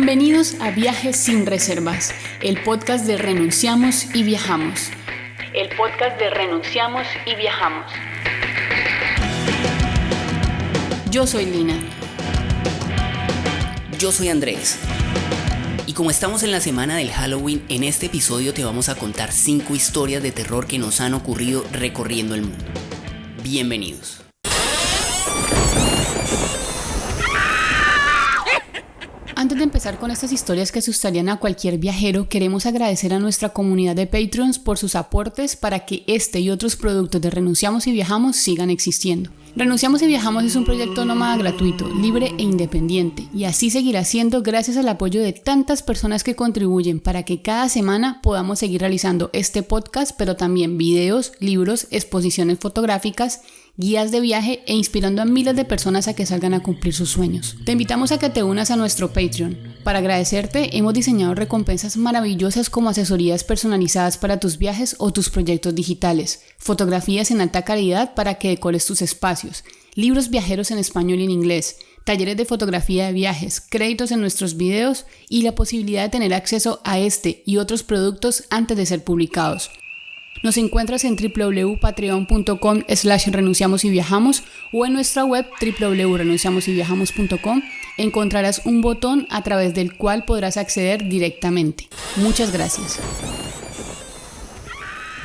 Bienvenidos a Viajes sin Reservas, el podcast de Renunciamos y Viajamos. El podcast de Renunciamos y Viajamos. Yo soy Lina. Yo soy Andrés. Y como estamos en la semana del Halloween, en este episodio te vamos a contar 5 historias de terror que nos han ocurrido recorriendo el mundo. Bienvenidos. Antes de empezar con estas historias que asustarían a cualquier viajero, queremos agradecer a nuestra comunidad de Patreons por sus aportes para que este y otros productos de Renunciamos y Viajamos sigan existiendo. Renunciamos y Viajamos es un proyecto nómada gratuito, libre e independiente, y así seguirá siendo gracias al apoyo de tantas personas que contribuyen para que cada semana podamos seguir realizando este podcast, pero también videos, libros, exposiciones fotográficas, guías de viaje e inspirando a miles de personas a que salgan a cumplir sus sueños. Te invitamos a que te unas a nuestro Patreon. Para agradecerte, hemos diseñado recompensas maravillosas como asesorías personalizadas para tus viajes o tus proyectos digitales, fotografías en alta calidad para que decores tus espacios, libros viajeros en español y en inglés, talleres de fotografía de viajes, créditos en nuestros videos y la posibilidad de tener acceso a este y otros productos antes de ser publicados. Nos encuentras en www.patreon.com/renunciamosyviajamos o en nuestra web www.renunciamosyviajamos.com encontrarás un botón a través del cual podrás acceder directamente. Muchas gracias.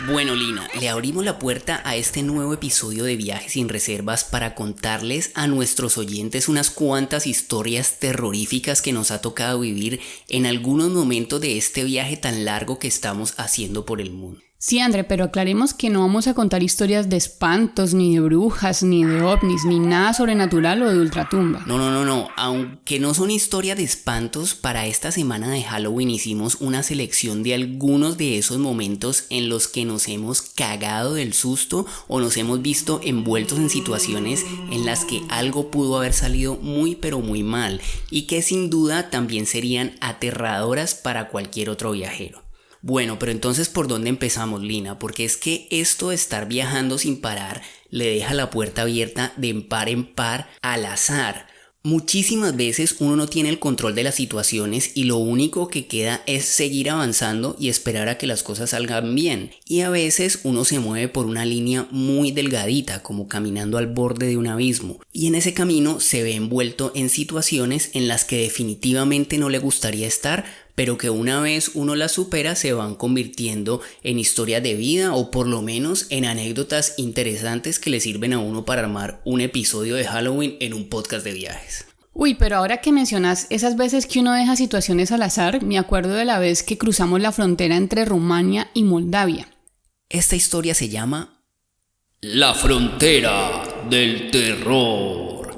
Bueno, Lina, le abrimos la puerta a este nuevo episodio de Viajes sin Reservas para contarles a nuestros oyentes unas cuantas historias terroríficas que nos ha tocado vivir en algunos momentos de este viaje tan largo que estamos haciendo por el mundo. Sí, André, pero aclaremos que no vamos a contar historias de espantos, ni de brujas, ni de ovnis, ni nada sobrenatural o de ultratumba. No. Aunque no son historias de espantos, para esta semana de Halloween hicimos una selección de algunos de esos momentos en los que nos hemos cagado del susto o nos hemos visto envueltos en situaciones en las que algo pudo haber salido muy pero muy mal y que sin duda también serían aterradoras para cualquier otro viajero. Bueno, pero entonces ¿por dónde empezamos, Lina? Porque es que esto de estar viajando sin parar le deja la puerta abierta de par en par al azar. Muchísimas veces uno no tiene el control de las situaciones y lo único que queda es seguir avanzando y esperar a que las cosas salgan bien. Y a veces uno se mueve por una línea muy delgadita, como caminando al borde de un abismo. Y en ese camino se ve envuelto en situaciones en las que definitivamente no le gustaría estar, pero que una vez uno las supera se van convirtiendo en historias de vida o por lo menos en anécdotas interesantes que le sirven a uno para armar un episodio de Halloween en un podcast de viajes. Uy, pero ahora que mencionas esas veces que uno deja situaciones al azar, me acuerdo de la vez que cruzamos la frontera entre Rumania y Moldavia. Esta historia se llama La Frontera del Terror.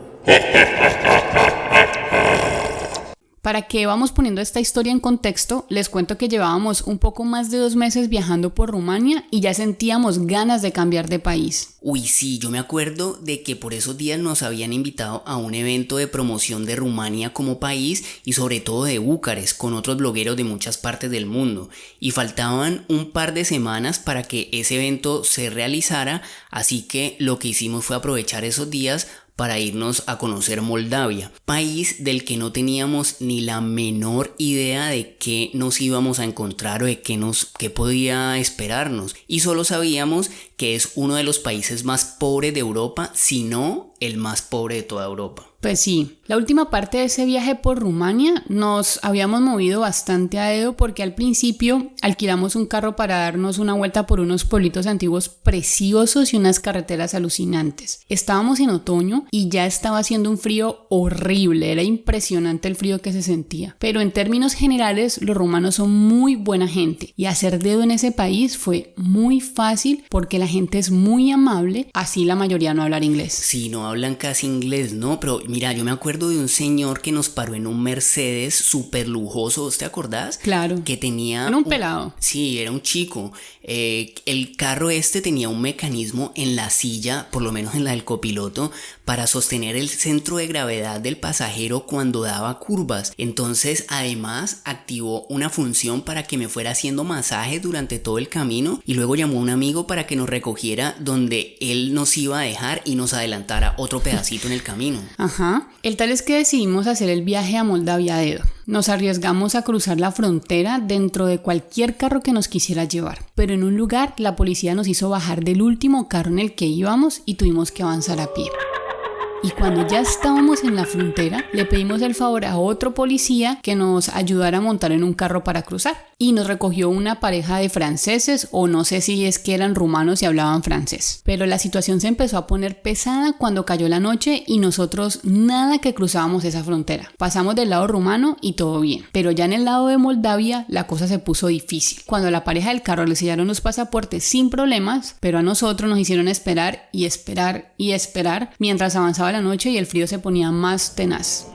Para que vamos poniendo esta historia en contexto, les cuento que llevábamos un poco más de 2 meses viajando por Rumania y ya sentíamos ganas de cambiar de país. Uy, sí, yo me acuerdo de que por esos días nos habían invitado a un evento de promoción de Rumania como país y sobre todo de Bucarest con otros blogueros de muchas partes del mundo. Y faltaban un par de semanas para que ese evento se realizara, así que lo que hicimos fue aprovechar esos días para irnos a conocer Moldavia, país del que no teníamos ni la menor idea de qué nos íbamos a encontrar o de qué podía esperarnos, y solo sabíamos que es uno de los países más pobres de Europa, si no el más pobre de toda Europa. Pues sí, la última parte de ese viaje por Rumania nos habíamos movido bastante a dedo porque al principio alquilamos un carro para darnos una vuelta por unos pueblitos antiguos preciosos y unas carreteras alucinantes. Estábamos en otoño y ya estaba haciendo un frío horrible, era impresionante el frío que se sentía. Pero en términos generales los rumanos son muy buena gente y hacer dedo en ese país fue muy fácil porque la gente es muy amable, así la mayoría no habla inglés. Sí, no hablan casi inglés, ¿no? Pero mira, yo me acuerdo de un señor que nos paró en un Mercedes súper lujoso, ¿te acordás? Claro. Que tenía... Era un pelado. Sí, era un chico. El carro tenía un mecanismo en la silla, por lo menos en la del copiloto, para sostener el centro de gravedad del pasajero cuando daba curvas. Entonces, además, activó una función para que me fuera haciendo masajes durante todo el camino y luego llamó a un amigo para que nos recogiera donde él nos iba a dejar y nos adelantara otro pedacito en el camino. Ajá. Ajá. El tal es que decidimos hacer el viaje a Moldavia a dedo. Nos arriesgamos a cruzar la frontera dentro de cualquier carro que nos quisiera llevar. Pero en un lugar la policía nos hizo bajar del último carro en el que íbamos y tuvimos que avanzar a pie. Y cuando ya estábamos en la frontera, le pedimos el favor a otro policía que nos ayudara a montar en un carro para cruzar. Y nos recogió una pareja de franceses, o no sé si es que eran rumanos y hablaban francés. Pero la situación se empezó a poner pesada cuando cayó la noche y nosotros nada que cruzábamos esa frontera. Pasamos del lado rumano y todo bien. Pero ya en el lado de Moldavia la cosa se puso difícil. Cuando a la pareja del carro le sellaron los pasaportes sin problemas, pero a nosotros nos hicieron esperar y esperar y esperar mientras avanzaba la noche y el frío se ponía más tenaz.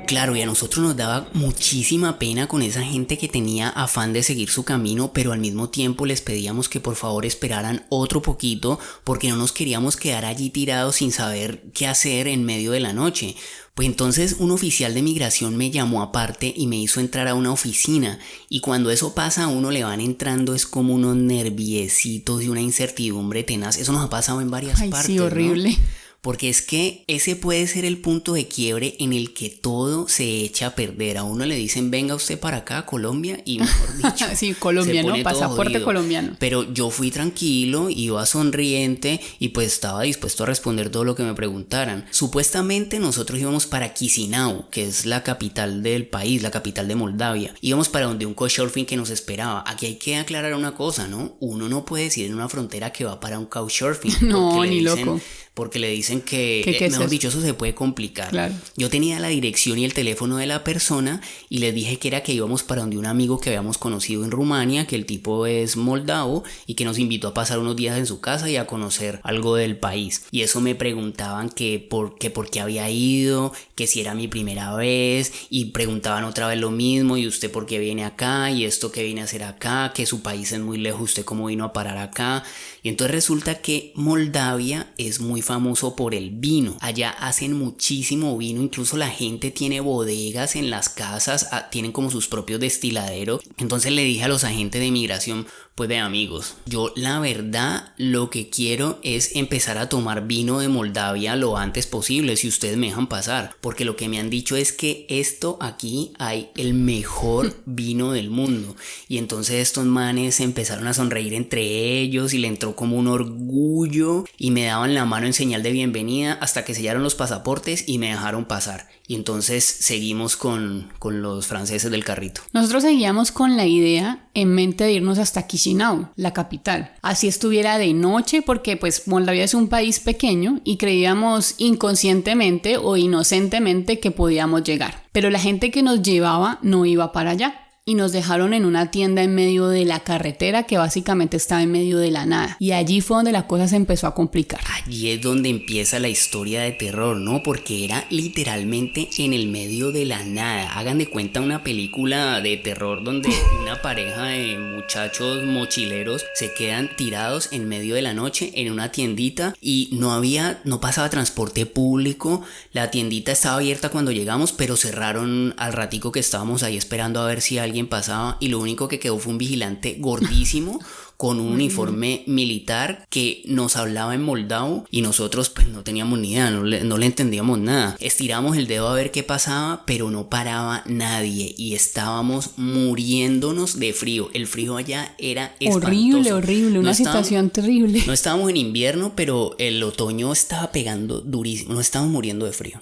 Claro, y a nosotros nos daba muchísima pena con esa gente que tenía afán de seguir su camino, pero al mismo tiempo les pedíamos que por favor esperaran otro poquito porque no nos queríamos quedar allí tirados sin saber qué hacer en medio de la noche. Pues entonces un oficial de migración me llamó aparte y me hizo entrar a una oficina, y cuando eso pasa a uno le van entrando es como unos nerviecitos y una incertidumbre tenaz. Eso nos ha pasado en varias partes, sí, horrible, ¿no? Porque es que ese puede ser el punto de quiebre en el que todo se echa a perder. A uno le dicen, venga usted para acá a Colombia, y mejor dicho, sí, colombiano, pasaporte colombiano. Pero yo fui tranquilo, iba sonriente y pues estaba dispuesto a responder todo lo que me preguntaran. Supuestamente nosotros íbamos para Chisinau, que es la capital del país, la capital de Moldavia. Íbamos para donde un couchsurfing que nos esperaba. Aquí hay que aclarar una cosa, ¿no? Uno no puede decir en una frontera que va para un couchsurfing. No, ni loco. Porque le dicen que, mejor dicho, eso se puede complicar. Claro. Yo tenía la dirección y el teléfono de la persona y les dije que era que íbamos para donde un amigo que habíamos conocido en Rumania, que el tipo es moldavo y que nos invitó a pasar unos días en su casa y a conocer algo del país. Y eso me preguntaban que por qué había ido, que si era mi primera vez, y preguntaban otra vez lo mismo, y usted por qué viene acá, y esto que viene a hacer acá, que su país es muy lejos, usted cómo vino a parar acá. Y entonces resulta que Moldavia es muy famoso por el vino. Allá hacen muchísimo vino, incluso la gente tiene bodegas en las casas, tienen como sus propios destiladeros. Entonces le dije a los agentes de migración, pues de amigos, yo la verdad lo que quiero es empezar a tomar vino de Moldavia lo antes posible, si ustedes me dejan pasar, porque lo que me han dicho es que esto aquí hay el mejor vino del mundo. Y entonces estos manes empezaron a sonreír entre ellos y le entró como un orgullo y me daban la mano en señal de bienvenida hasta que sellaron los pasaportes y me dejaron pasar. Y entonces seguimos con los franceses del carrito. Nosotros seguíamos con la idea en mente de irnos hasta Chisinau, la capital. Así estuviera de noche, porque pues Moldavia es un país pequeño y creíamos inconscientemente o inocentemente que podíamos llegar. Pero la gente que nos llevaba no iba para allá. Y nos dejaron en una tienda en medio de la carretera que básicamente estaba en medio de la nada. Y allí fue donde la cosa se empezó a complicar. Allí es donde empieza la historia de terror, ¿no? Porque era literalmente en el medio de la nada. Hagan de cuenta una película de terror donde una pareja de muchachos mochileros se quedan tirados en medio de la noche en una tiendita y no pasaba transporte público. La tiendita estaba abierta cuando llegamos, pero cerraron al ratico que estábamos ahí esperando a ver si alguien pasaba, y lo único que quedó fue un vigilante gordísimo con un uniforme militar que nos hablaba en moldavo y nosotros pues no teníamos ni idea, no le entendíamos nada. Estiramos el dedo a ver qué pasaba, pero no paraba nadie y estábamos muriéndonos de frío. El frío allá era espantoso. Horrible, una situación terrible. No estábamos en invierno, pero el otoño estaba pegando durísimo, nos estábamos muriendo de frío.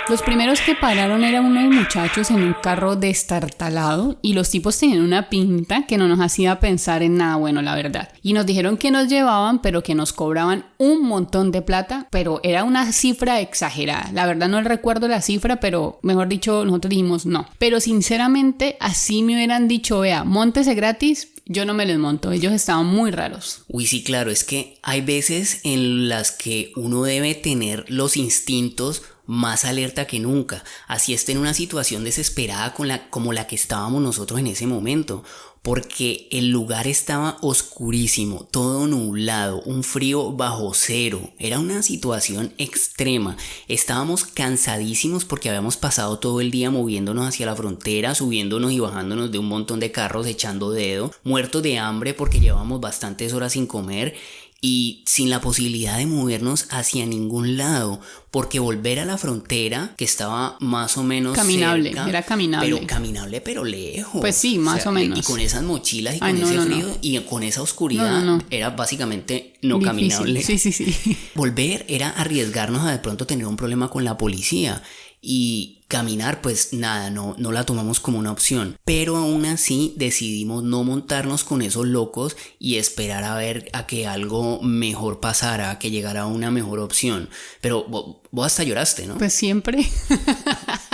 Los primeros que pararon eran unos muchachos en un carro destartalado y los tipos tenían una pinta que no nos hacía pensar en nada bueno, la verdad. Y nos dijeron que nos llevaban, pero que nos cobraban un montón de plata, pero era una cifra exagerada. La verdad no recuerdo la cifra, pero mejor dicho, nosotros dijimos no. Pero sinceramente, así me hubieran dicho, vea, móntese gratis, yo no me les monto, ellos estaban muy raros. Uy, sí, claro, es que hay veces en las que uno debe tener los instintos más alerta que nunca, así esté en una situación desesperada como la que estábamos nosotros en ese momento, porque el lugar estaba oscurísimo, todo nublado, un frío bajo cero, era una situación extrema. Estábamos cansadísimos porque habíamos pasado todo el día moviéndonos hacia la frontera, subiéndonos y bajándonos de un montón de carros, echando dedo, muertos de hambre porque llevábamos bastantes horas sin comer. y sin la posibilidad de movernos hacia ningún lado, porque volver a la frontera, que estaba más o menos caminable, cerca, era caminable. pero caminable pero lejos. Pues sí, más o menos. Y con esas mochilas y con ese frío y con esa oscuridad era básicamente no difícil. Caminable. Sí. Volver era arriesgarnos a de pronto tener un problema con la policía. Y caminar, pues nada, no la tomamos como una opción. Pero aún así decidimos no montarnos con esos locos y esperar a ver a que algo mejor pasara, a que llegara una mejor opción. Pero vos hasta lloraste, ¿no? Pues siempre.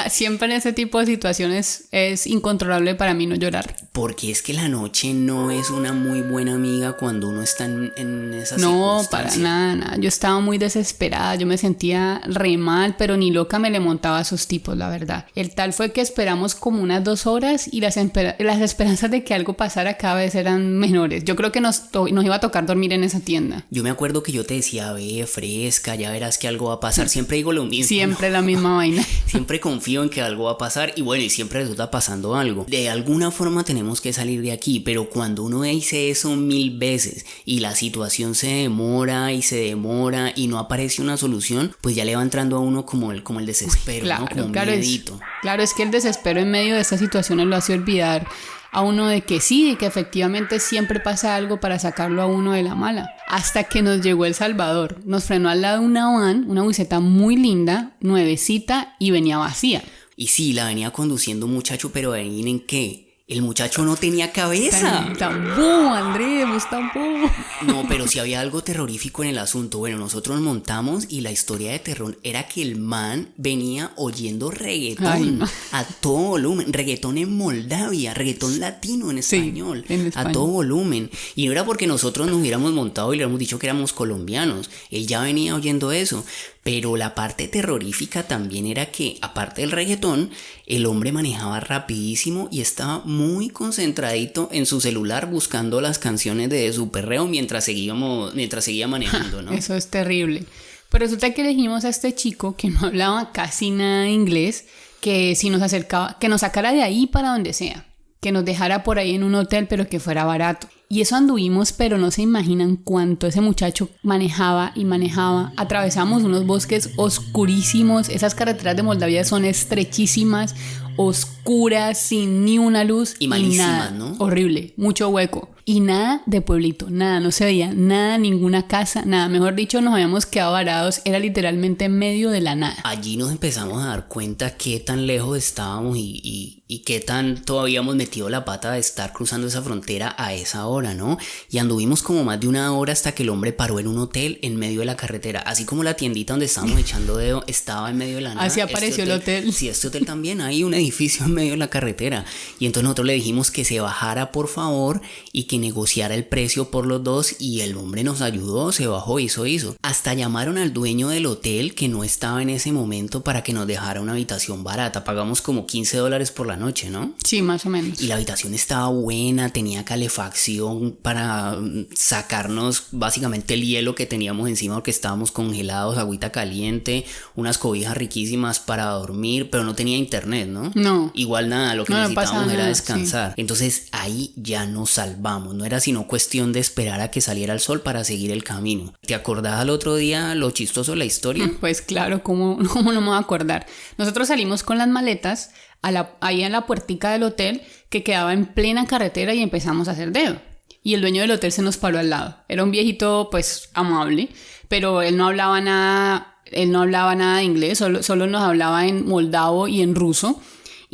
Siempre en ese tipo de situaciones es incontrolable para mí no llorar. Porque es que la noche no es una muy buena amiga cuando uno está en esa No, circunstancia. para nada. Yo estaba muy desesperada, yo me sentía re mal, pero ni loca me le montaba a esos tipos, la verdad. El tal fue que esperamos como unas 2 horas y las esperanzas de que algo pasara cada vez eran menores. Yo creo que nos iba a tocar dormir en esa tienda. Yo me acuerdo que yo te decía, ve, fresca, ya verás que algo va a pasar. Siempre digo lo mismo. Siempre la misma vaina. Siempre confío en que algo va a pasar y bueno, y siempre resulta pasando algo. De alguna forma tenemos que salir de aquí, pero cuando uno dice eso 1000 veces y la situación se demora y no aparece una solución, pues ya le va entrando a uno como el desespero, claro, ¿no? Como un claro, miedito. Claro, es que el desespero en medio de estas situaciones lo hace olvidar a uno de que sí, de que efectivamente siempre pasa algo para sacarlo a uno de la mala. Hasta que nos llegó El Salvador. Nos frenó al lado de una van, una buseta muy linda, nuevecita y venía vacía. Y sí, la venía conduciendo un muchacho, pero adivinen qué. El muchacho no tenía cabeza. Tan bobo, Andrés, vos tan bobo. No, pero sí había algo terrorífico en el asunto. Bueno, nosotros nos montamos y la historia de terror era que el man venía oyendo reggaetón. Ay, no. A todo volumen. Reggaetón en Moldavia, reggaetón latino en español. Sí, en español. A todo volumen. Y no era porque nosotros nos hubiéramos montado y le hubiéramos dicho que éramos colombianos. Él ya venía oyendo eso. Pero la parte terrorífica también era que, aparte del reggaetón, el hombre manejaba rapidísimo y estaba muy concentradito en su celular buscando las canciones de su perreo mientras seguía manejando, ¿no? Eso es terrible. Pero resulta que elegimos a este chico que no hablaba casi nada de inglés, que si nos acercaba, que nos sacara de ahí para donde sea, que nos dejara por ahí en un hotel, pero que fuera barato. Y eso anduvimos, pero no se imaginan cuánto ese muchacho manejaba y manejaba. Atravesamos unos bosques oscurísimos. Esas carreteras de Moldavia son estrechísimas, oscuras, sin ni una luz. Y malísimas, nada. ¿no? Horrible, mucho hueco. Y nada de pueblito, nada, no se veía nada, ninguna casa, nada. Mejor dicho, nos habíamos quedado varados, era literalmente en medio de la nada. Allí nos empezamos a dar cuenta qué tan lejos estábamos y qué tanto habíamos metido la pata de estar cruzando esa frontera a esa hora, ¿no? Y anduvimos como más de 1 hora hasta que el hombre paró en un hotel en medio de la carretera. Así como la tiendita donde estábamos echando dedo estaba en medio de la nada. Así apareció el hotel. Sí, este hotel también, hay un edificio en medio de la carretera. Y entonces nosotros le dijimos que se bajara por favor y que negociara el precio por los dos y el hombre nos ayudó, se bajó, hizo. Hasta llamaron al dueño del hotel que no estaba en ese momento para que nos dejara una habitación barata. Pagamos como $15 por la noche, ¿no? Sí, más o menos. Y la habitación estaba buena, tenía calefacción para sacarnos básicamente el hielo que teníamos encima porque estábamos congelados, agüita caliente, unas cobijas riquísimas para dormir, pero no tenía internet, ¿no? No. Igual nada, lo que necesitábamos era nada, descansar. Sí. Entonces ahí ya nos salvamos, no era sino cuestión de esperar a que saliera el sol para seguir el camino. ¿Te acordás al otro día lo chistoso de la historia? Pues claro, ¿cómo no me voy a acordar? Nosotros salimos con las maletas ahí en la puertica del hotel que quedaba en plena carretera y empezamos a hacer dedo. Y el dueño del hotel se nos paró al lado. Era un viejito pues amable, pero él no hablaba nada de inglés, solo nos hablaba en moldavo y en ruso.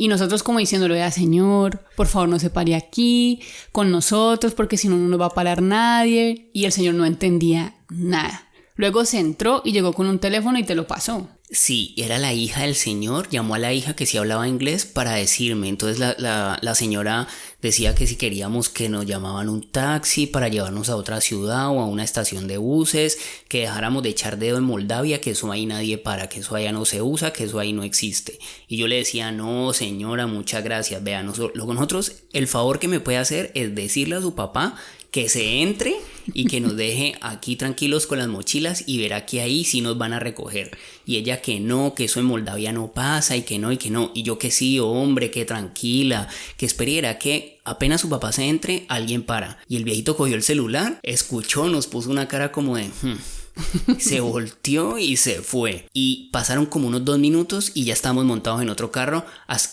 Y nosotros como diciéndole, señor, por favor no se pare aquí con nosotros porque si no, no nos va a parar nadie. Y el señor no entendía nada. Luego se entró y llegó con un teléfono y te lo pasó. Sí, era la hija del señor, llamó a la hija que sí hablaba inglés para decirme. Entonces la señora decía que si queríamos que nos llamaban un taxi para llevarnos a otra ciudad o a una estación de buses, que dejáramos de echar dedo en Moldavia, que eso ahí nadie para, que eso allá no se usa, que eso ahí no existe. Y yo le decía, no señora, muchas gracias, vea, nosotros el favor que me puede hacer es decirle a su papá que se entre y que nos deje aquí tranquilos con las mochilas y verá que ahí sí nos van a recoger. Y ella que no, que eso en Moldavia no pasa y que no. Y yo que sí, hombre, que tranquila, que esperiera que apenas su papá se entre, alguien para. Y el viejito cogió el celular, escuchó, nos puso una cara como de... Se volteó y se fue. Y pasaron como unos 2 minutos y ya estábamos montados en otro carro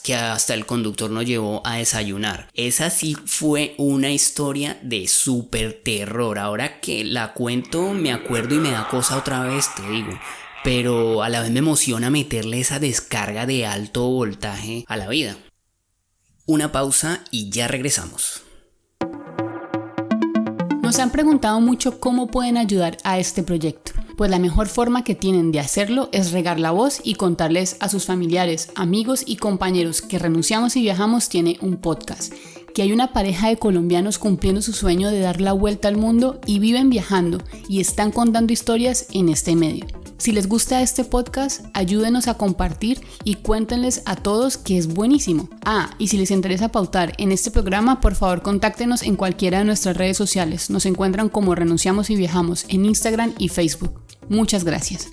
que hasta el conductor nos llevó a desayunar. Esa sí fue una historia de súper terror. Ahora que la cuento me acuerdo y me da cosa otra vez, te digo. Pero a la vez me emociona meterle esa descarga de alto voltaje a la vida. Una pausa y ya regresamos. Nos han preguntado mucho cómo pueden ayudar a este proyecto. Pues la mejor forma que tienen de hacerlo es regar la voz y contarles a sus familiares, amigos y compañeros que Renunciamos y Viajamos tiene un podcast, que hay una pareja de colombianos cumpliendo su sueño de dar la vuelta al mundo y viven viajando y están contando historias en este medio. Si les gusta este podcast, ayúdenos a compartir y cuéntenles a todos que es buenísimo. Y si les interesa pautar en este programa, por favor contáctenos en cualquiera de nuestras redes sociales. Nos encuentran como Renunciamos y Viajamos en Instagram y Facebook. Muchas gracias.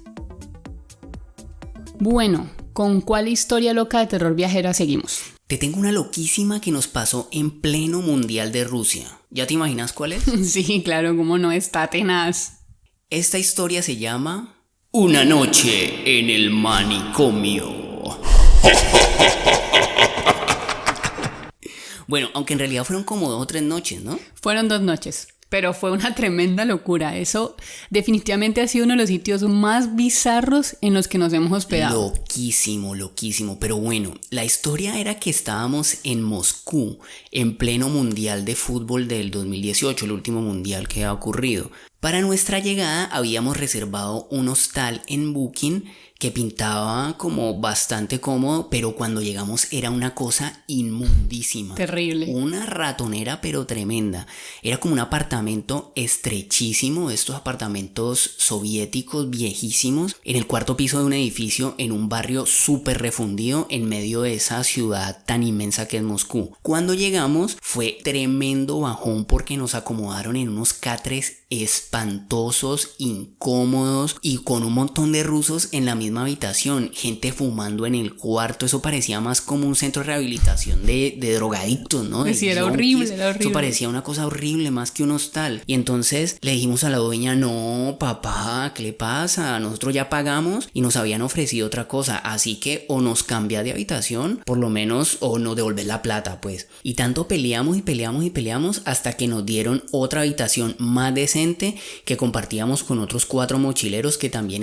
Bueno, ¿con cuál historia loca de terror viajera seguimos? Te tengo una loquísima que nos pasó en pleno Mundial de Rusia. ¿Ya te imaginas cuál es? Sí, claro, cómo no, está tenaz. Esta historia se llama Una noche en el manicomio. Bueno, aunque en realidad fueron como 2 o 3 noches, ¿no? Fueron 2 noches. Pero fue una tremenda locura. Eso definitivamente ha sido uno de los sitios más bizarros en los que nos hemos hospedado. Loquísimo. Pero bueno, la historia era que estábamos en Moscú, en pleno Mundial de Fútbol del 2018, el último mundial que ha ocurrido. Para nuestra llegada habíamos reservado un hostal en Booking que pintaba como bastante cómodo, pero cuando llegamos era una cosa inmundísima. Terrible. Una ratonera pero tremenda. Era como un apartamento estrechísimo, estos apartamentos soviéticos viejísimos, en el 4º piso de un edificio en un barrio súper refundido en medio de esa ciudad tan inmensa que es Moscú. Cuando llegamos fue tremendo bajón porque nos acomodaron en unos catres espantosos, incómodos y con un montón de rusos en la misma habitación, gente fumando en el cuarto. Eso parecía más como un centro de rehabilitación de drogadictos, ¿no? Sí, era horrible. Eso parecía una cosa horrible más que un hostal. Y entonces le dijimos a la dueña, no, papá, ¿qué le pasa? Nosotros ya pagamos y nos habían ofrecido otra cosa, así que o nos cambia de habitación, por lo menos, o nos devolver la plata, pues. Y tanto peleamos hasta que nos dieron otra habitación más decente que compartíamos con otros 4 mochileros que también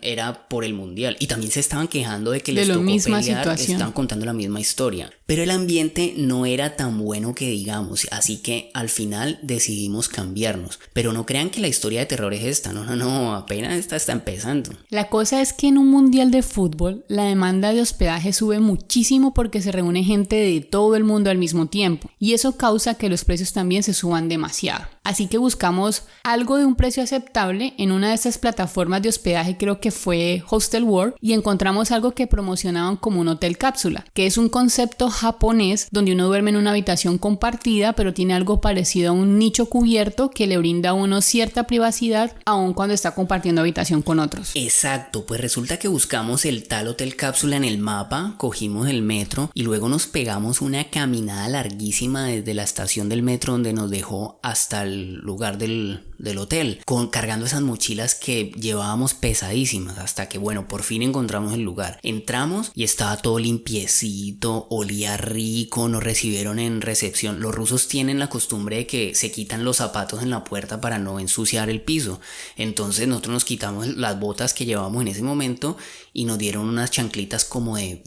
era por el mundial y también se estaban quejando de que les tocó pelear, estaban contando la misma historia, pero el ambiente no era tan bueno que digamos, así que al final decidimos cambiarnos. Pero no crean que la historia de terror es esta, no, apenas esta está empezando. La cosa es que en un mundial de fútbol la demanda de hospedaje sube muchísimo porque se reúne gente de todo el mundo al mismo tiempo y eso causa que los precios también se suban demasiado. Así que buscamos algo de un precio aceptable en una de estas plataformas de hospedaje, creo que fue Hostel World, y encontramos algo que promocionaban como un hotel cápsula, que es un concepto japonés donde uno duerme en una habitación compartida, pero tiene algo parecido a un nicho cubierto que le brinda a uno cierta privacidad aun cuando está compartiendo habitación con otros. Exacto, pues resulta que buscamos el tal hotel cápsula en el mapa, cogimos el metro y luego nos pegamos una caminada larguísima desde la estación del metro donde nos dejó hasta el lugar del hotel, cargando esas mochilas que llevábamos pesadísimas, hasta que bueno, por fin encontramos el lugar. Entramos y estaba todo limpiecito, olía rico, nos recibieron en recepción. Los rusos tienen la costumbre de que se quitan los zapatos en la puerta para no ensuciar el piso, entonces nosotros nos quitamos las botas que llevábamos en ese momento y nos dieron unas chanclitas como de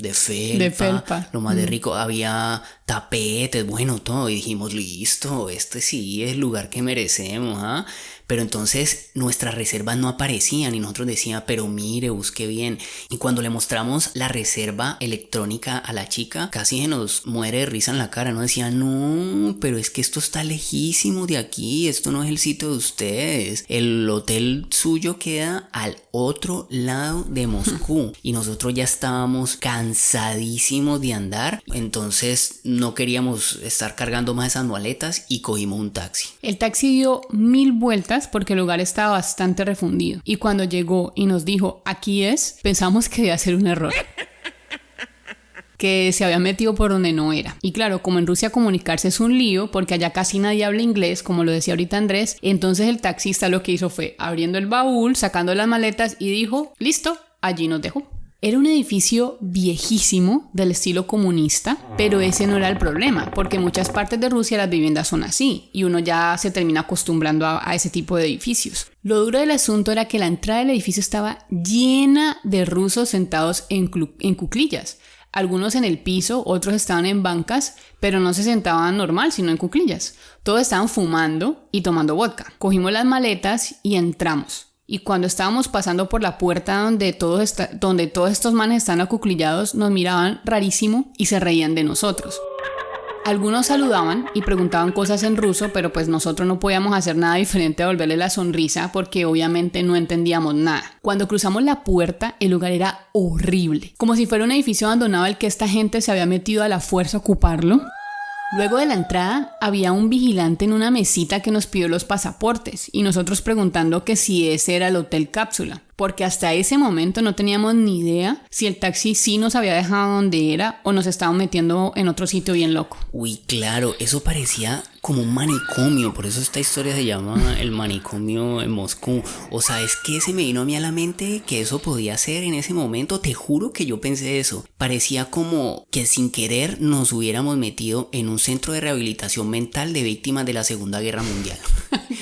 felpa, lo más de rico, había tapetes, bueno, todo, y dijimos listo, este sí es el lugar que merecemos, pero entonces nuestras reservas no aparecían y nosotros decíamos, pero mire, busque bien. Y cuando le mostramos la reserva electrónica a la chica, casi se nos muere de risa en la cara, ¿no? Decía, no, pero es que esto está lejísimo de aquí, esto no es el sitio de ustedes, el hotel suyo queda al otro lado de Moscú. Y nosotros ya estábamos cansadísimos de andar, entonces no queríamos estar cargando más esas maletas y cogimos un taxi. El taxi dio 1000 vueltas porque el lugar estaba bastante refundido, y cuando llegó y nos dijo aquí es, pensamos que debía ser un error, que se había metido por donde no era. Y claro, como en Rusia comunicarse es un lío porque allá casi nadie habla inglés, como lo decía ahorita Andrés, entonces el taxista lo que hizo fue abriendo el baúl, sacando las maletas y dijo, listo, allí nos dejó. Era un edificio viejísimo del estilo comunista, pero ese no era el problema, porque en muchas partes de Rusia las viviendas son así y uno ya se termina acostumbrando a ese tipo de edificios. Lo duro del asunto era que la entrada del edificio estaba llena de rusos sentados en cuclillas. Algunos en el piso, otros estaban en bancas, pero no se sentaban normal, sino en cuclillas. Todos estaban fumando y tomando vodka. Cogimos las maletas y entramos. Y cuando estábamos pasando por la puerta donde todos estos manes están acuclillados, nos miraban rarísimo y se reían de nosotros. Algunos saludaban y preguntaban cosas en ruso, pero pues nosotros no podíamos hacer nada diferente a devolverle la sonrisa porque obviamente no entendíamos nada. Cuando cruzamos la puerta, el lugar era horrible, como si fuera un edificio abandonado al que esta gente se había metido a la fuerza a ocuparlo. Luego de la entrada, había un vigilante en una mesita que nos pidió los pasaportes y nosotros preguntando que si ese era el Hotel Cápsula, porque hasta ese momento no teníamos ni idea si el taxi sí nos había dejado donde era o nos estábamos metiendo en otro sitio bien loco. Uy, claro, eso parecía como un manicomio, por eso esta historia se llama El manicomio en Moscú. O sea, es que se me vino a mí a la mente que eso podía ser en ese momento, te juro que yo pensé eso. Parecía como que sin querer nos hubiéramos metido en un centro de rehabilitación mental de víctimas de la Segunda Guerra Mundial.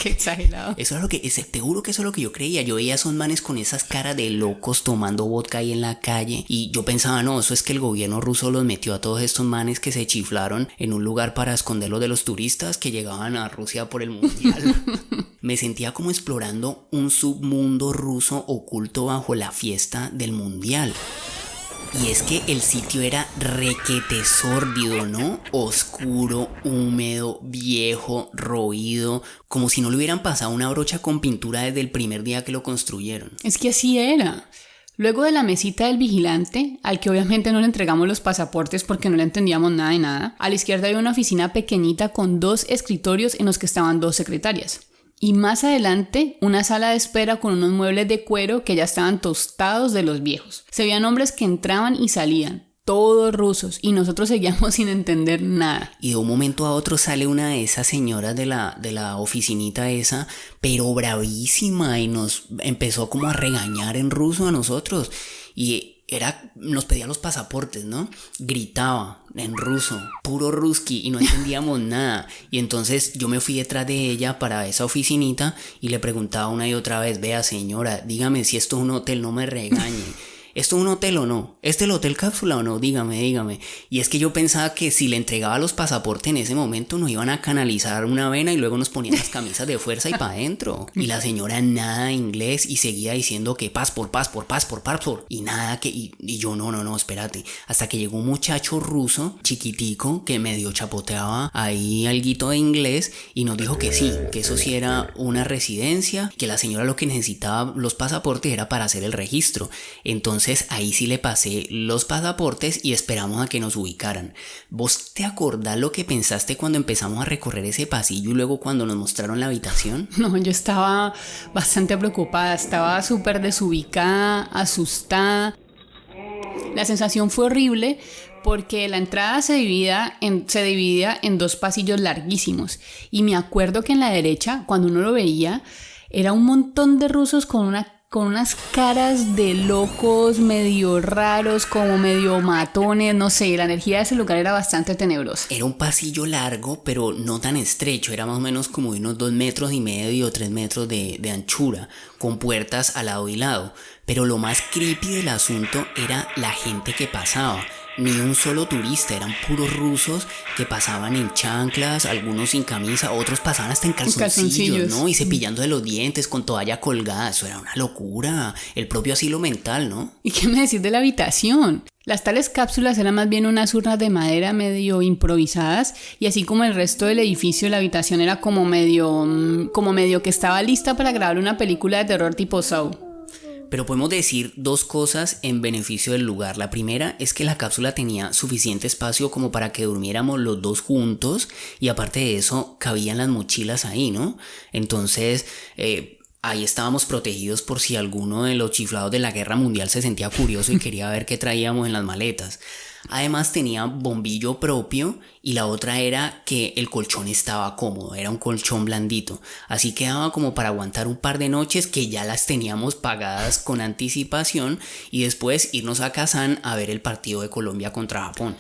Qué exagerado. Eso es lo que, te juro que eso es lo que yo creía. Yo veía a esos manes con esas caras de locos tomando vodka ahí en la calle y yo pensaba, no, eso es que el gobierno ruso los metió a todos estos manes que se chiflaron en un lugar para esconderlos de los turistas que llegaban a Rusia por el mundial. Me sentía como explorando un submundo ruso oculto bajo la fiesta del mundial. Y es que el sitio era requete sórdido, ¿no? Oscuro, húmedo, viejo, roído, como si no le hubieran pasado una brocha con pintura desde el primer día que lo construyeron. Es que así era. Luego de la mesita del vigilante, al que obviamente no le entregamos los pasaportes porque no le entendíamos nada de nada, a la izquierda había una oficina pequeñita con 2 escritorios en los que estaban 2 secretarias. Y más adelante, una sala de espera con unos muebles de cuero que ya estaban tostados de los viejos. Se veían hombres que entraban y salían, todos rusos, y nosotros seguíamos sin entender nada. Y de un momento a otro sale una de esas señoras de la oficinita esa, pero bravísima, y nos empezó como a regañar en ruso a nosotros. Y nos pedía los pasaportes, ¿no? Gritaba en ruso, puro ruski, y no entendíamos nada. Y entonces yo me fui detrás de ella para esa oficinita y le preguntaba una y otra vez, vea señora, dígame si esto es un hotel, no me regañe. ¿Esto es un hotel o no? ¿Este es el Hotel Cápsula o no? Dígame. Y es que yo pensaba que si le entregaba los pasaportes en ese momento nos iban a canalizar una vena y luego nos ponían las camisas de fuerza y para adentro. Y la señora nada de inglés y seguía diciendo que passport. Y nada que... Y yo no, espérate. Hasta que llegó un muchacho ruso, chiquitico, que medio chapoteaba ahí alguito de inglés y nos dijo que sí, que eso sí era una residencia, que la señora lo que necesitaba los pasaportes era para hacer el registro. Entonces ahí sí le pasé los pasaportes y esperamos a que nos ubicaran. ¿Vos te acordás lo que pensaste cuando empezamos a recorrer ese pasillo y luego cuando nos mostraron la habitación? No, yo estaba bastante preocupada, estaba súper desubicada, asustada. La sensación fue horrible porque la entrada se dividía en 2 pasillos larguísimos y me acuerdo que en la derecha, cuando uno lo veía, era un montón de rusos con unas caras de locos, medio raros, como medio matones, no sé, la energía de ese lugar era bastante tenebrosa. Era un pasillo largo, pero no tan estrecho, era más o menos como de unos 2,5 metros, 3 metros de anchura, con puertas al lado y lado. Pero lo más creepy del asunto era la gente que pasaba. ni un solo turista, eran puros rusos que pasaban en chanclas, algunos sin camisa, otros pasaban hasta en calzoncillos, ¿no? Y cepillando de los dientes con toalla colgada, eso era una locura, el propio asilo mental, ¿no? ¿Y qué me decís de la habitación? Las tales cápsulas eran más bien unas urnas de madera medio improvisadas y así como el resto del edificio, la habitación era como medio que estaba lista para grabar una película de terror tipo Saw. Pero podemos decir dos cosas en beneficio del lugar. La primera es que la cápsula tenía suficiente espacio como para que durmiéramos los dos juntos y aparte de eso cabían las mochilas ahí, ¿no? Entonces ahí estábamos protegidos por si alguno de los chiflados de la guerra mundial se sentía curioso y quería ver qué traíamos en las maletas. Además tenía bombillo propio y la otra era que el colchón estaba cómodo, era un colchón blandito, así que daba como para aguantar un par de noches que ya las teníamos pagadas con anticipación y después irnos a Kazán a ver el partido de Colombia contra Japón.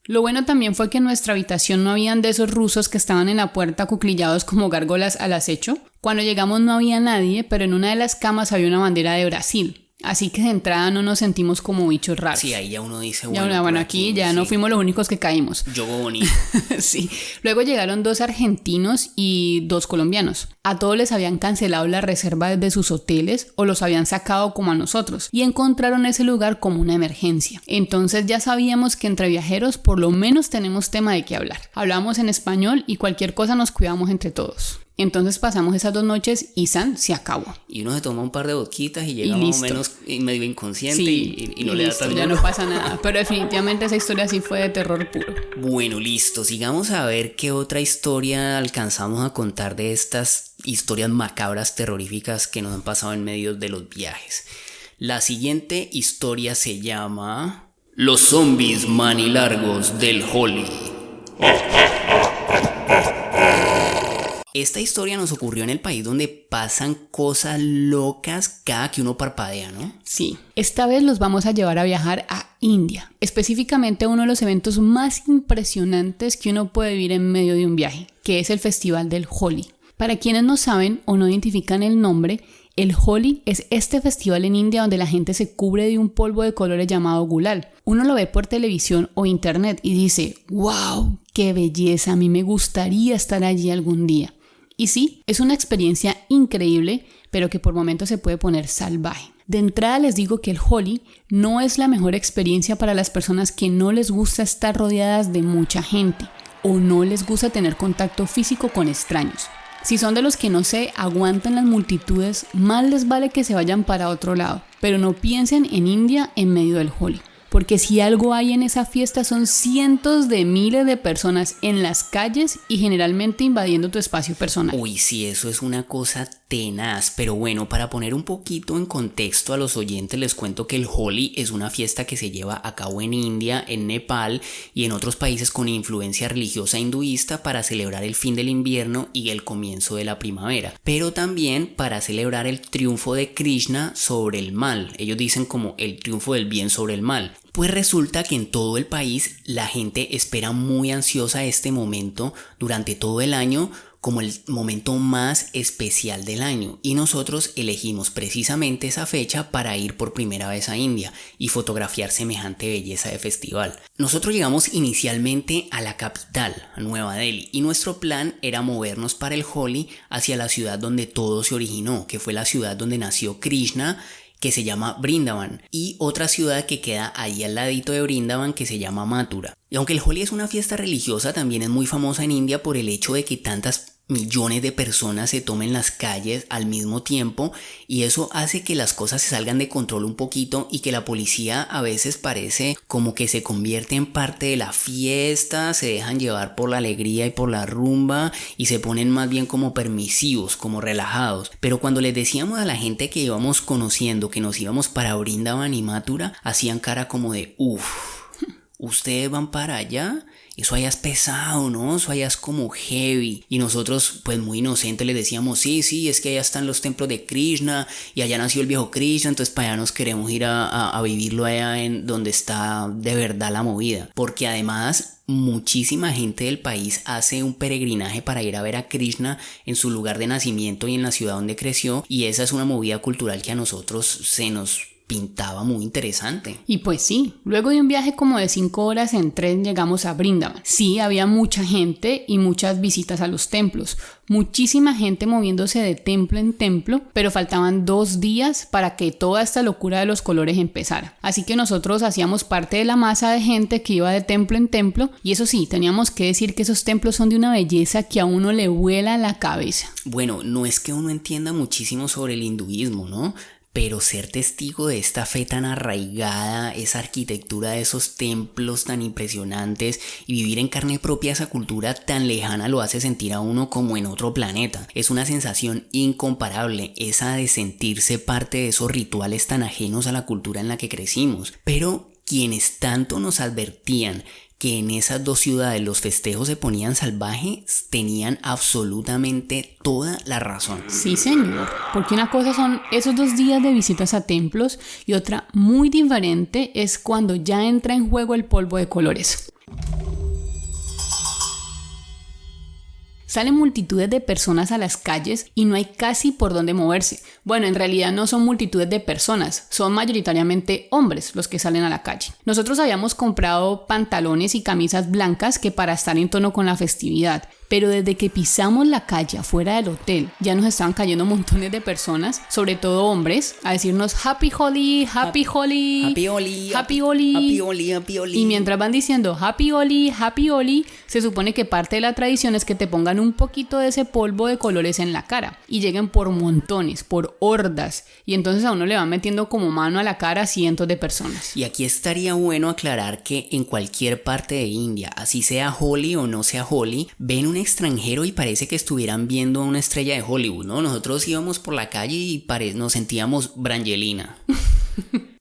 Lo bueno también fue que en nuestra habitación no habían de esos rusos que estaban en la puerta acuclillados como gárgolas al acecho. Cuando llegamos no había nadie, pero en una de las camas había una bandera de Brasil. Así que de entrada no nos sentimos como bichos raros. Sí, ahí ya uno dice, bueno, aquí ya sí. No fuimos los únicos que caímos. Yo bonito. Sí. Luego llegaron 2 argentinos y 2 colombianos. A todos les habían cancelado la reserva desde sus hoteles o los habían sacado como a nosotros y encontraron ese lugar como una emergencia. Entonces ya sabíamos que entre viajeros por lo menos tenemos tema de qué hablar. Hablamos en español y cualquier cosa nos cuidamos entre todos. Entonces pasamos esas 2 noches y San se acabó. Y uno se toma un par de boquitas y llega más o menos medio inconsciente sí, y no le da tan ya no pasa nada. Pero definitivamente esa historia sí fue de terror puro. Bueno, listo. Sigamos a ver qué otra historia alcanzamos a contar de estas historias macabras terroríficas que nos han pasado en medio de los viajes. La siguiente historia se llama Los zombies manilargos del Holi. Esta historia nos ocurrió en el país donde pasan cosas locas cada que uno parpadea, ¿no? Sí, esta vez los vamos a llevar a viajar a India, específicamente a uno de los eventos más impresionantes que uno puede vivir en medio de un viaje, que es el Festival del Holi. Para quienes no saben o no identifican el nombre, el Holi es este festival en India donde la gente se cubre de un polvo de colores llamado gulal. Uno lo ve por televisión o internet y dice, ¡wow! ¡Qué belleza! A mí me gustaría estar allí algún día. Y sí, es una experiencia increíble, pero que por momentos se puede poner salvaje. De entrada les digo que el Holi no es la mejor experiencia para las personas que no les gusta estar rodeadas de mucha gente o no les gusta tener contacto físico con extraños. Si son de los que no se aguantan las multitudes, más les vale que se vayan para otro lado, pero no piensen en India en medio del Holi. Porque si algo hay en esa fiesta son cientos de miles de personas en las calles y generalmente invadiendo tu espacio personal. Uy, sí, eso es una cosa tenaz, pero bueno, para poner un poquito en contexto a los oyentes les cuento que el Holi es una fiesta que se lleva a cabo en India, en Nepal y en otros países con influencia religiosa hinduista para celebrar el fin del invierno y el comienzo de la primavera, pero también para celebrar el triunfo de Krishna sobre el mal. Ellos dicen como el triunfo del bien sobre el mal. Pues resulta que en todo el país la gente espera muy ansiosa este momento durante todo el año como el momento más especial del año y nosotros elegimos precisamente esa fecha para ir por primera vez a India y fotografiar semejante belleza de festival. Nosotros llegamos inicialmente a la capital, a Nueva Delhi, y nuestro plan era movernos para el Holi hacia la ciudad donde todo se originó, que fue la ciudad donde nació Krishna, que se llama Vrindavan, y otra ciudad que queda ahí al ladito de Vrindavan que se llama Mathura. Y aunque el Holi es una fiesta religiosa, también es muy famosa en India por el hecho de que tantas millones de personas se tomen las calles al mismo tiempo y eso hace que las cosas se salgan de control un poquito y que la policía a veces parece como que se convierte en parte de la fiesta, se dejan llevar por la alegría y por la rumba y se ponen más bien como permisivos, como relajados. Pero cuando les decíamos a la gente que íbamos conociendo que nos íbamos para Vrindavan y Mathura, hacían cara como de ¿ustedes van para allá? Eso allá es pesado, ¿no? Eso allá es como heavy. Y nosotros, pues muy inocentes, les decíamos, sí, es que allá están los templos de Krishna y allá nació el viejo Krishna, entonces para allá nos queremos ir a vivirlo allá en donde está de verdad la movida. Porque además muchísima gente del país hace un peregrinaje para ir a ver a Krishna en su lugar de nacimiento y en la ciudad donde creció, y esa es una movida cultural que a nosotros se nos pintaba muy interesante. Y pues sí, luego de un viaje como de 5 horas en tren llegamos a Brindavan. Sí, había mucha gente y muchas visitas a los templos, muchísima gente moviéndose de templo en templo, pero faltaban 2 días para que toda esta locura de los colores empezara. Así que nosotros hacíamos parte de la masa de gente que iba de templo en templo, y eso sí, teníamos que decir que esos templos son de una belleza que a uno le vuela la cabeza. Bueno, no es que uno entienda muchísimo sobre el hinduismo, ¿no? Pero ser testigo de esta fe tan arraigada, esa arquitectura de esos templos tan impresionantes y vivir en carne propia esa cultura tan lejana lo hace sentir a uno como en otro planeta. Es una sensación incomparable, esa de sentirse parte de esos rituales tan ajenos a la cultura en la que crecimos. Pero quienes tanto nos advertían que en esas 2 ciudades los festejos se ponían salvajes, tenían absolutamente toda la razón. Sí, señor, porque una cosa son esos 2 días de visitas a templos y otra muy diferente es cuando ya entra en juego el polvo de colores. Salen multitudes de personas a las calles y no hay casi por dónde moverse. Bueno, en realidad no son multitudes de personas, son mayoritariamente hombres los que salen a la calle. Nosotros habíamos comprado pantalones y camisas blancas que para estar en tono con la festividad, pero desde que pisamos la calle afuera del hotel ya nos estaban cayendo montones de personas, sobre todo hombres, a decirnos Happy Holi, Happy Holi, Happy Holi, Happy Holi, Happy Holi, Happy Holi. Y mientras van diciendo Happy Holi, Happy Holi, se supone que parte de la tradición es que te pongan un poquito de ese polvo de colores en la cara y lleguen por montones, por hordas, y entonces a uno le van metiendo como mano a la cara a cientos de personas. Y aquí estaría bueno aclarar que en cualquier parte de India, así sea Holi o no sea Holi, ven un extranjero y parece que estuvieran viendo a una estrella de Hollywood, ¿no? Nosotros íbamos por la calle y nos sentíamos Brangelina.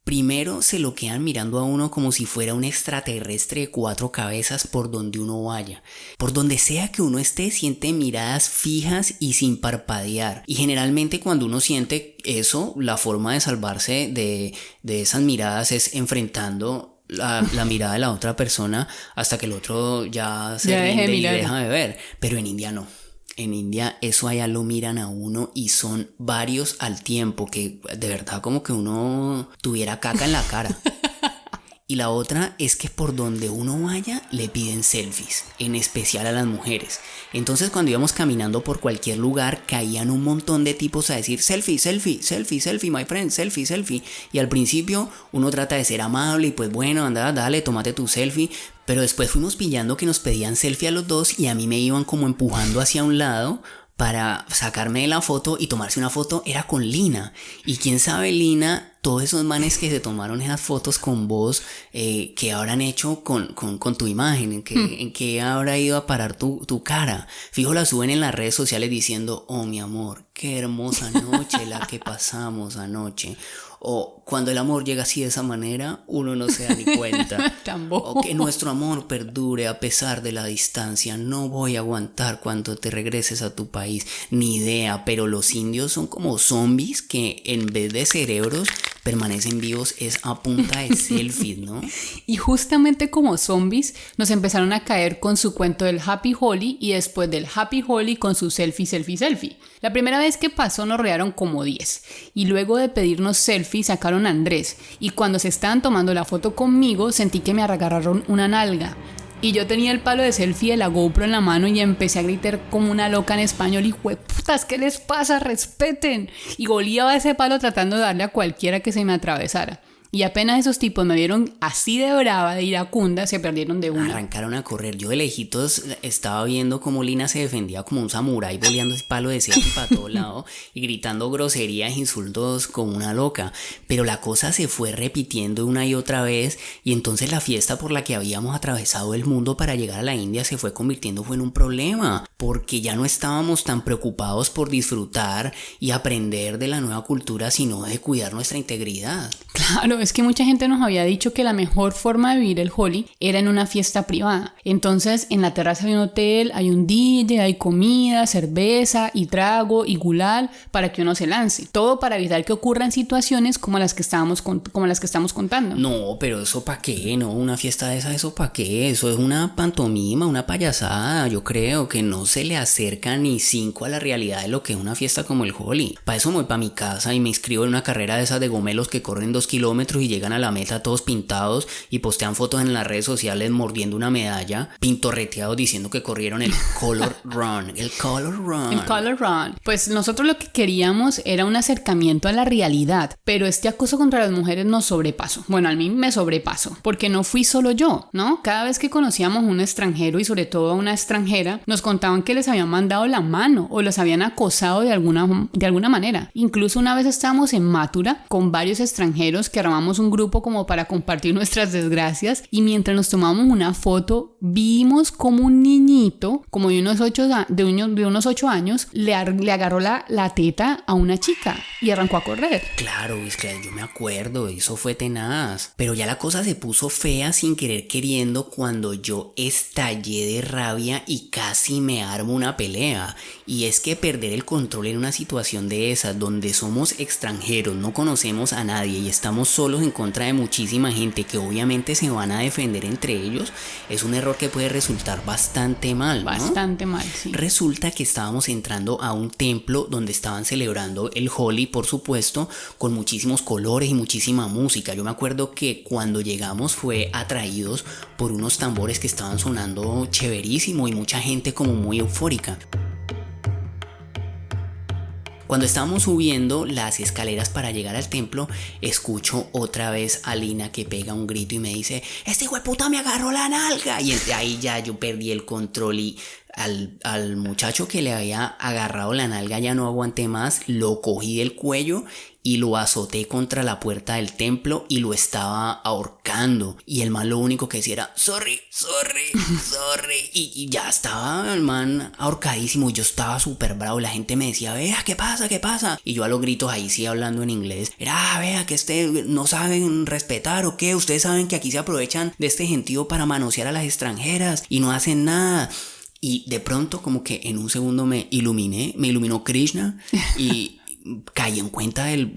Primero se lo quedan mirando a uno como si fuera un extraterrestre de 4 cabezas por donde uno vaya. Por donde sea que uno esté, siente miradas fijas y sin parpadear. Y generalmente cuando uno siente eso, la forma de salvarse de esas miradas es enfrentando la mirada de la otra persona hasta que el otro ya se rinde y deja de ver. Pero en India no. En India eso allá lo miran a uno y son varios al tiempo, que de verdad como que uno tuviera caca en la cara. Y la otra es que por donde uno vaya le piden selfies, en especial a las mujeres. Entonces cuando íbamos caminando por cualquier lugar caían un montón de tipos a decir selfie, selfie, selfie, selfie, my friend, selfie, selfie. Y al principio uno trata de ser amable y pues bueno, anda, dale, tómate tu selfie. Pero después fuimos pillando que nos pedían selfie a los dos y a mí me iban como empujando hacia un lado para sacarme la foto, y tomarse una foto era con Lina. Y quién sabe, Lina, todos esos manes que se tomaron esas fotos con vos, ¿qué habrán hecho con tu imagen? ¿En qué habrá ido a parar tu cara? Fijo, la suben en las redes sociales diciendo, oh mi amor, qué hermosa noche la que pasamos anoche. O cuando el amor llega así de esa manera, uno no se da ni cuenta. O que nuestro amor perdure a pesar de la distancia. No voy a aguantar cuando te regreses a tu país. Ni idea, pero los indios son como zombies que en vez de cerebros permanecen vivos, es a punta de selfies, ¿no? Y justamente como zombies nos empezaron a caer con su cuento del Happy Holi y después del Happy Holi con su selfie, selfie, selfie. La primera vez que pasó nos rodearon como 10 y luego de pedirnos selfie sacaron a Andrés, y cuando se estaban tomando la foto conmigo sentí que me agarraron una nalga. Y yo tenía el palo de selfie de la GoPro en la mano y empecé a gritar como una loca en español: ¡hijueputas! ¿Qué les pasa? ¡Respeten! Y goleaba ese palo tratando de darle a cualquiera que se me atravesara. Y apenas esos tipos me vieron así de brava, de iracunda, se perdieron de una. Arrancaron a correr. Yo de lejitos estaba viendo cómo Lina se defendía como un samurái, boleando ese palo de selfie para todo lado y gritando groserías, insultos como una loca. Pero la cosa se fue repitiendo una y otra vez, y entonces la fiesta por la que habíamos atravesado el mundo para llegar a la India se fue convirtiendo en un problema, porque ya no estábamos tan preocupados por disfrutar y aprender de la nueva cultura, sino de cuidar nuestra integridad. Claro, es que mucha gente nos había dicho que la mejor forma de vivir el Holi era en una fiesta privada. Entonces, en la terraza hay un hotel, hay un DJ, hay comida, cerveza y trago y gulal para que uno se lance. Todo para evitar que ocurran situaciones como las que estamos contando. No, pero eso ¿para qué? No, una fiesta de esa, ¿eso para qué? Eso es una pantomima, una payasada. Yo creo que no se le acerca ni 5 a la realidad de lo que es una fiesta como el Holi. Para eso me voy para mi casa y me inscribo en una carrera de esas de gomelos que corren 2 kilómetros y llegan a la meta todos pintados y postean fotos en las redes sociales mordiendo una medalla, pintorreteados diciendo que corrieron el Color Run. El Color Run. El Color Run. Pues nosotros lo que queríamos era un acercamiento a la realidad, pero este acoso contra las mujeres nos sobrepasó. Bueno, a mí me sobrepasó, porque no fui solo yo, ¿no? Cada vez que conocíamos a un extranjero y sobre todo a una extranjera, nos contaban que les habían mandado la mano o los habían acosado de alguna manera. Incluso una vez estábamos en Mátura con varios extranjeros que armamos un grupo como para compartir nuestras desgracias y mientras nos tomamos una foto vimos como un niñito como de unos 8 años le agarró la teta a una chica y arrancó a correr. Claro, es que yo me acuerdo, eso fue tenaz. Pero ya la cosa se puso fea sin querer queriendo cuando yo estallé de rabia y casi me armo una pelea. Y es que perder el control en una situación de esas donde somos extranjeros, no conocemos a nadie y estamos solos en contra de muchísima gente que obviamente se van a defender entre ellos, es un error que puede resultar bastante mal, ¿no? Bastante mal, sí. Resulta que estábamos entrando a un templo donde estaban celebrando el Holi, por supuesto, con muchísimos colores y muchísima música. Yo me acuerdo que cuando llegamos fue atraídos por unos tambores que estaban sonando chéverísimo y mucha gente como muy eufórica. Cuando estábamos subiendo las escaleras para llegar al templo, escucho otra vez a Lina que pega un grito y me dice: "Este hijo de puta me agarró la nalga". Y ahí ya yo perdí el control y al muchacho que le había agarrado la nalga ya no aguanté más, lo cogí del cuello y lo azoté contra la puerta del templo y lo estaba ahorcando. Y el man lo único que decía era sorry. Y ya estaba el man ahorcadísimo y yo estaba súper bravo. La gente me decía: "Vea, ¿qué pasa? Y yo a los gritos ahí sí hablando en inglés. Era: "Vea, que no saben respetar o qué. Ustedes saben que aquí se aprovechan de este gentío para manosear a las extranjeras y no hacen nada". Y de pronto como que en un segundo me iluminó Krishna y caí en cuenta del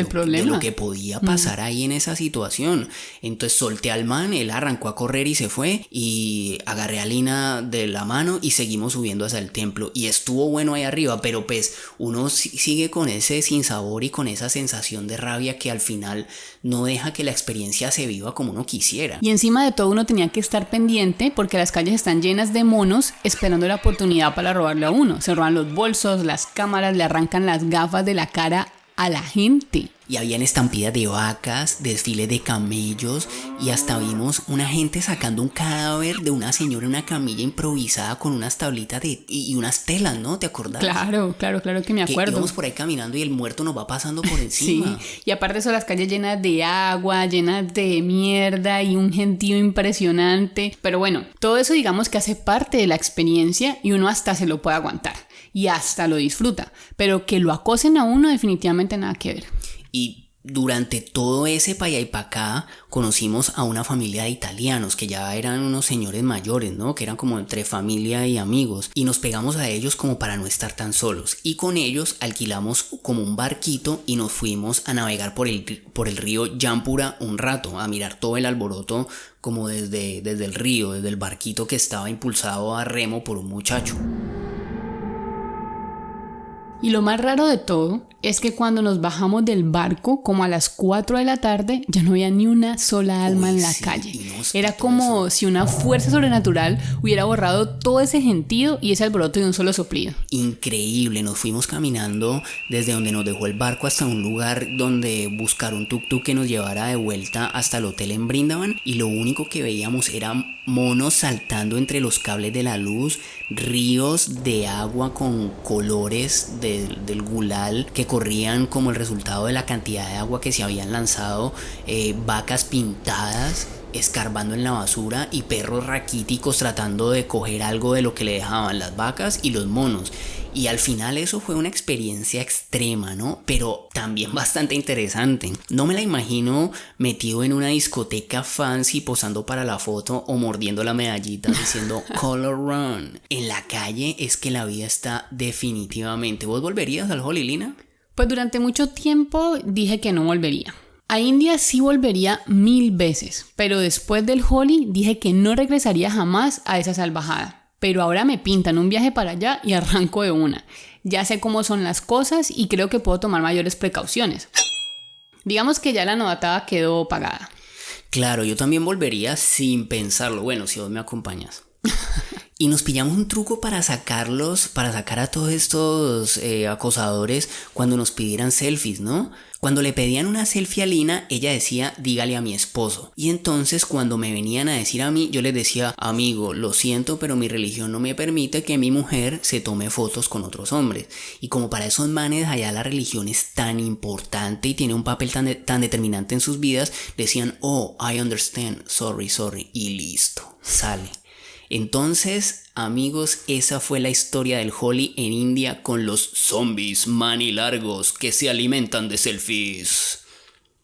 problema, de lo que podía pasar ahí en esa situación. Entonces solté al man, él arrancó a correr y se fue y agarré a Lina de la mano y seguimos subiendo hacia el templo y estuvo bueno ahí arriba, pero pues uno sigue con ese sinsabor y con esa sensación de rabia que al final no deja que la experiencia se viva como uno quisiera. Y encima de todo uno tenía que estar pendiente porque las calles están llenas de monos esperando la oportunidad para robarle a uno. Se roban los bolsos, las cámaras, le arrancan las gafas de la cara a la gente. Y habían estampidas de vacas, desfile de camellos y hasta vimos una gente sacando un cadáver de una señora en una camilla improvisada con unas tablitas y unas telas, ¿no? ¿Te acordás? Claro que me acuerdo. Que íbamos por ahí caminando y el muerto nos va pasando por encima. Sí, y aparte son las calles llenas de agua, llenas de mierda y un gentío impresionante. Pero bueno, todo eso digamos que hace parte de la experiencia y uno hasta se lo puede aguantar y hasta lo disfruta. Pero que lo acosen a uno definitivamente nada que ver. Y durante todo ese pa' allá y pa' acá conocimos a una familia de italianos que ya eran unos señores mayores, ¿no? Que eran como entre familia y amigos y nos pegamos a ellos como para no estar tan solos y con ellos alquilamos como un barquito y nos fuimos a navegar por el río Yampura un rato, a mirar todo el alboroto como desde el río, desde el barquito que estaba impulsado a remo por un muchacho. Y lo más raro de todo es que cuando nos bajamos del barco, como a las 4 de la tarde, ya no había ni una sola alma en la calle. Era como si una fuerza sobrenatural hubiera borrado todo ese gentío y ese alboroto de un solo soplido. Increíble, nos fuimos caminando desde donde nos dejó el barco hasta un lugar donde buscar un tuk-tuk que nos llevara de vuelta hasta el hotel en Brindavan y lo único que veíamos eran monos saltando entre los cables de la luz, ríos de agua con colores del gulal que corrían como el resultado de la cantidad de agua que se habían lanzado, vacas pintadas escarbando en la basura y perros raquíticos tratando de coger algo de lo que le dejaban las vacas y los monos. Y al final eso fue una experiencia extrema, ¿no? Pero también bastante interesante. No me la imagino metido en una discoteca fancy posando para la foto o mordiendo la medallita diciendo Color Run. En la calle es que la vida está definitivamente. ¿Vos volverías al Holi, Lina? Pues durante mucho tiempo dije que no volvería. A India sí volvería 1000 veces, pero después del Holi dije que no regresaría jamás a esa salvajada. Pero ahora me pintan un viaje para allá y arranco de una. Ya sé cómo son las cosas y creo que puedo tomar mayores precauciones. Digamos que ya la novatada quedó pagada. Claro, yo también volvería sin pensarlo. Bueno, si vos me acompañas. Y nos pillamos un truco para sacar a todos estos acosadores cuando nos pidieran selfies, ¿no? Cuando le pedían una selfie a Lina, ella decía, dígale a mi esposo. Y entonces cuando me venían a decir a mí, yo les decía, amigo, lo siento, pero mi religión no me permite que mi mujer se tome fotos con otros hombres. Y como para esos manes allá la religión es tan importante y tiene un papel tan determinante en sus vidas, decían, oh, I understand, sorry, y listo, sale. Entonces, amigos, esa fue la historia del Holi en India con los zombies manilargos que se alimentan de selfies.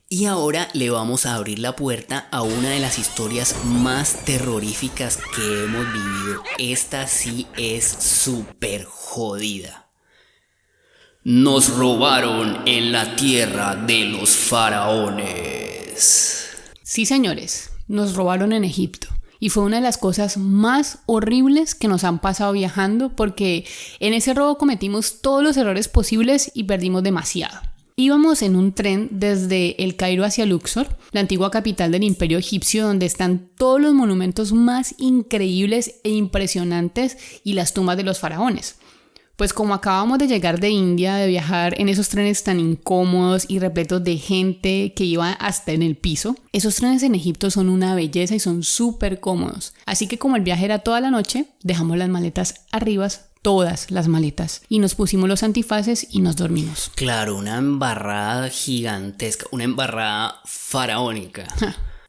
Y ahora le vamos a abrir la puerta a una de las historias más terroríficas que hemos vivido. Esta sí es súper jodida. Nos robaron en la tierra de los faraones. Sí, señores, nos robaron en Egipto. Y fue una de las cosas más horribles que nos han pasado viajando porque en ese robo cometimos todos los errores posibles y perdimos demasiado. Íbamos en un tren desde El Cairo hacia Luxor, la antigua capital del Imperio Egipcio, donde están todos los monumentos más increíbles e impresionantes y las tumbas de los faraones. Pues como acabamos de llegar de India, de viajar en esos trenes tan incómodos y repletos de gente que iba hasta en el piso, esos trenes en Egipto son una belleza y son súper cómodos. Así que como el viaje era toda la noche, dejamos las maletas arriba, todas las maletas, y nos pusimos los antifaces y nos dormimos. Claro, una embarrada gigantesca, una embarrada faraónica.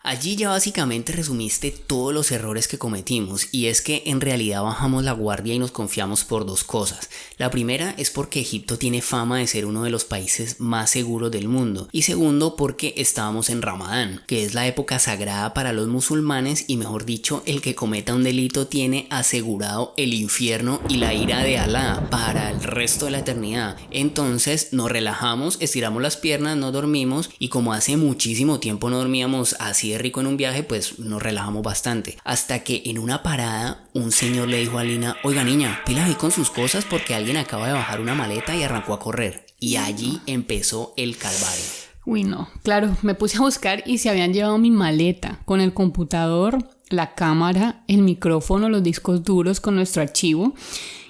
Allí ya básicamente resumiste todos los errores que cometimos, y es que en realidad bajamos la guardia y nos confiamos por dos cosas. La primera es porque Egipto tiene fama de ser uno de los países más seguros del mundo, y segundo porque estábamos en Ramadán, que es la época sagrada para los musulmanes, y mejor dicho, el que cometa un delito tiene asegurado el infierno y la ira de Alá para el resto de la eternidad. Entonces nos relajamos, estiramos las piernas, nos dormimos, y como hace muchísimo tiempo no dormíamos así de rico en un viaje, pues nos relajamos bastante. Hasta que en una parada un señor le dijo a Lina, oiga niña, pila ahí con sus cosas porque alguien acaba de bajar una maleta, y arrancó a correr. Y allí empezó el calvario. Uy, no, claro, me puse a buscar y se habían llevado mi maleta con el computador, la cámara, el micrófono, los discos duros con nuestro archivo.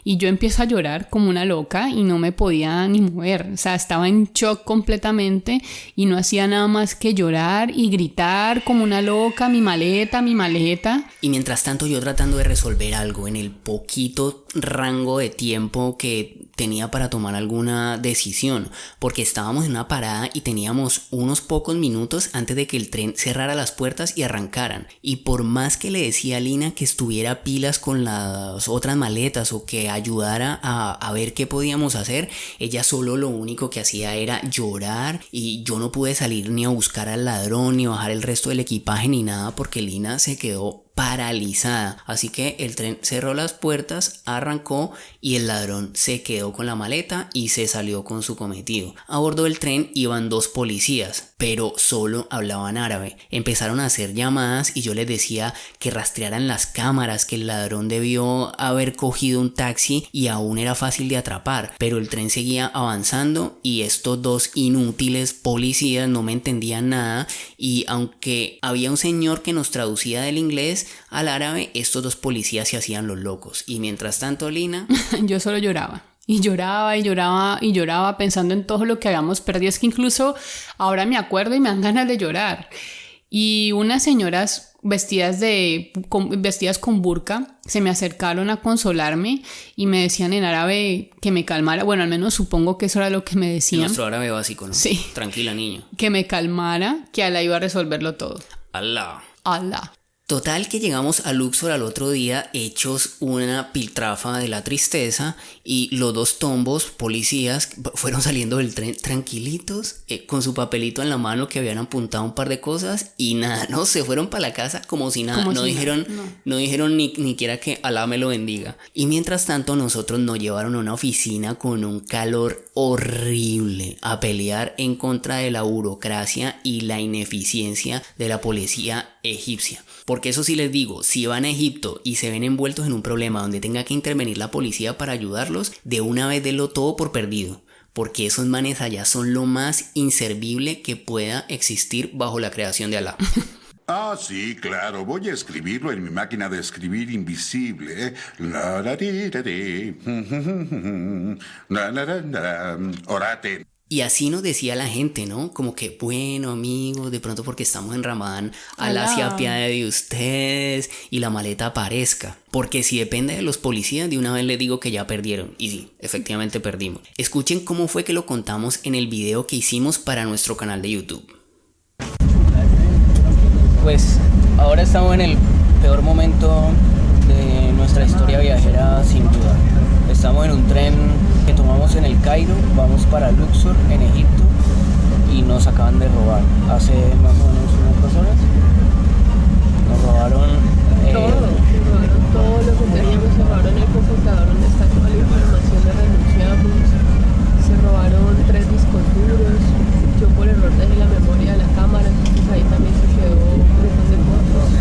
Y yo empiezo a llorar como una loca y no me podía ni mover. O sea, estaba en shock completamente y no hacía nada más que llorar y gritar como una loca, mi maleta, mi maleta. Y mientras tanto yo tratando de resolver algo en el poquito rango de tiempo que tenía para tomar alguna decisión, porque estábamos en una parada y teníamos unos pocos minutos antes de que el tren cerrara las puertas y arrancaran. Y por más que le decía a Lina que estuviera pilas con las otras maletas o que ayudara a ver qué podíamos hacer, ella solo lo único que hacía era llorar, y yo no pude salir ni a buscar al ladrón ni bajar el resto del equipaje ni nada porque Lina se quedó paralizada. Así que el tren cerró las puertas, arrancó y el ladrón se quedó con la maleta y se salió con su cometido. A bordo del tren iban 2 policías, pero solo hablaban árabe. Empezaron a hacer llamadas y yo les decía que rastrearan las cámaras, que el ladrón debió haber cogido un taxi y aún era fácil de atrapar, pero el tren seguía avanzando y estos 2 inútiles policías no me entendían nada, y aunque había un señor que nos traducía del inglés al árabe, estos 2 policías se hacían los locos. Y mientras tanto, Lina... Yo solo lloraba. Y lloraba pensando en todo lo que habíamos perdido. Es que incluso ahora me acuerdo y me dan ganas de llorar. Y unas señoras vestidas con burka se me acercaron a consolarme y me decían en árabe que me calmara. Bueno, al menos supongo que eso era lo que me decían. Nuestro árabe básico, ¿no? Sí. Tranquila, niño. Que me calmara, que Alá iba a resolverlo todo. Alá. Allah. Total que llegamos a Luxor al otro día hechos una piltrafa de la tristeza y los dos tombos policías fueron saliendo del tren tranquilitos con su papelito en la mano que habían apuntado un par de cosas y nada, no, se fueron para la casa como si nada, no dijeron ni siquiera que Alá me lo bendiga. Y mientras tanto nosotros nos llevaron a una oficina con un calor horrible a pelear en contra de la burocracia y la ineficiencia de la policía egipcia. Porque eso sí les digo, si van a Egipto y se ven envueltos en un problema donde tenga que intervenir la policía para ayudarlos, de una vez denlo todo por perdido. Porque esos manes allá son lo más inservible que pueda existir bajo la creación de Alá. Ah, sí, claro. Voy a escribirlo en mi máquina de escribir invisible. Orate. Y así nos decía la gente, ¿no? Como que, bueno, amigos, de pronto porque estamos en Ramadán, Alá se apiade de ustedes y la maleta aparezca. Porque si depende de los policías, de una vez les digo que ya perdieron. Y sí, efectivamente perdimos. Escuchen cómo fue que lo contamos en el video que hicimos para nuestro canal de YouTube. Pues ahora estamos en el peor momento de nuestra historia viajera, sin duda. Estamos en un tren que tomamos en el Cairo, vamos para Luxor, en Egipto, y nos acaban de robar. Hace más o menos unas 2 horas nos robaron todo lo que teníamos, se robaron el computador donde está toda la información de renunciamos, se robaron 3 discos duros, yo por error dejé la memoria de la cámara, entonces ahí también se quedó un montón de fotos.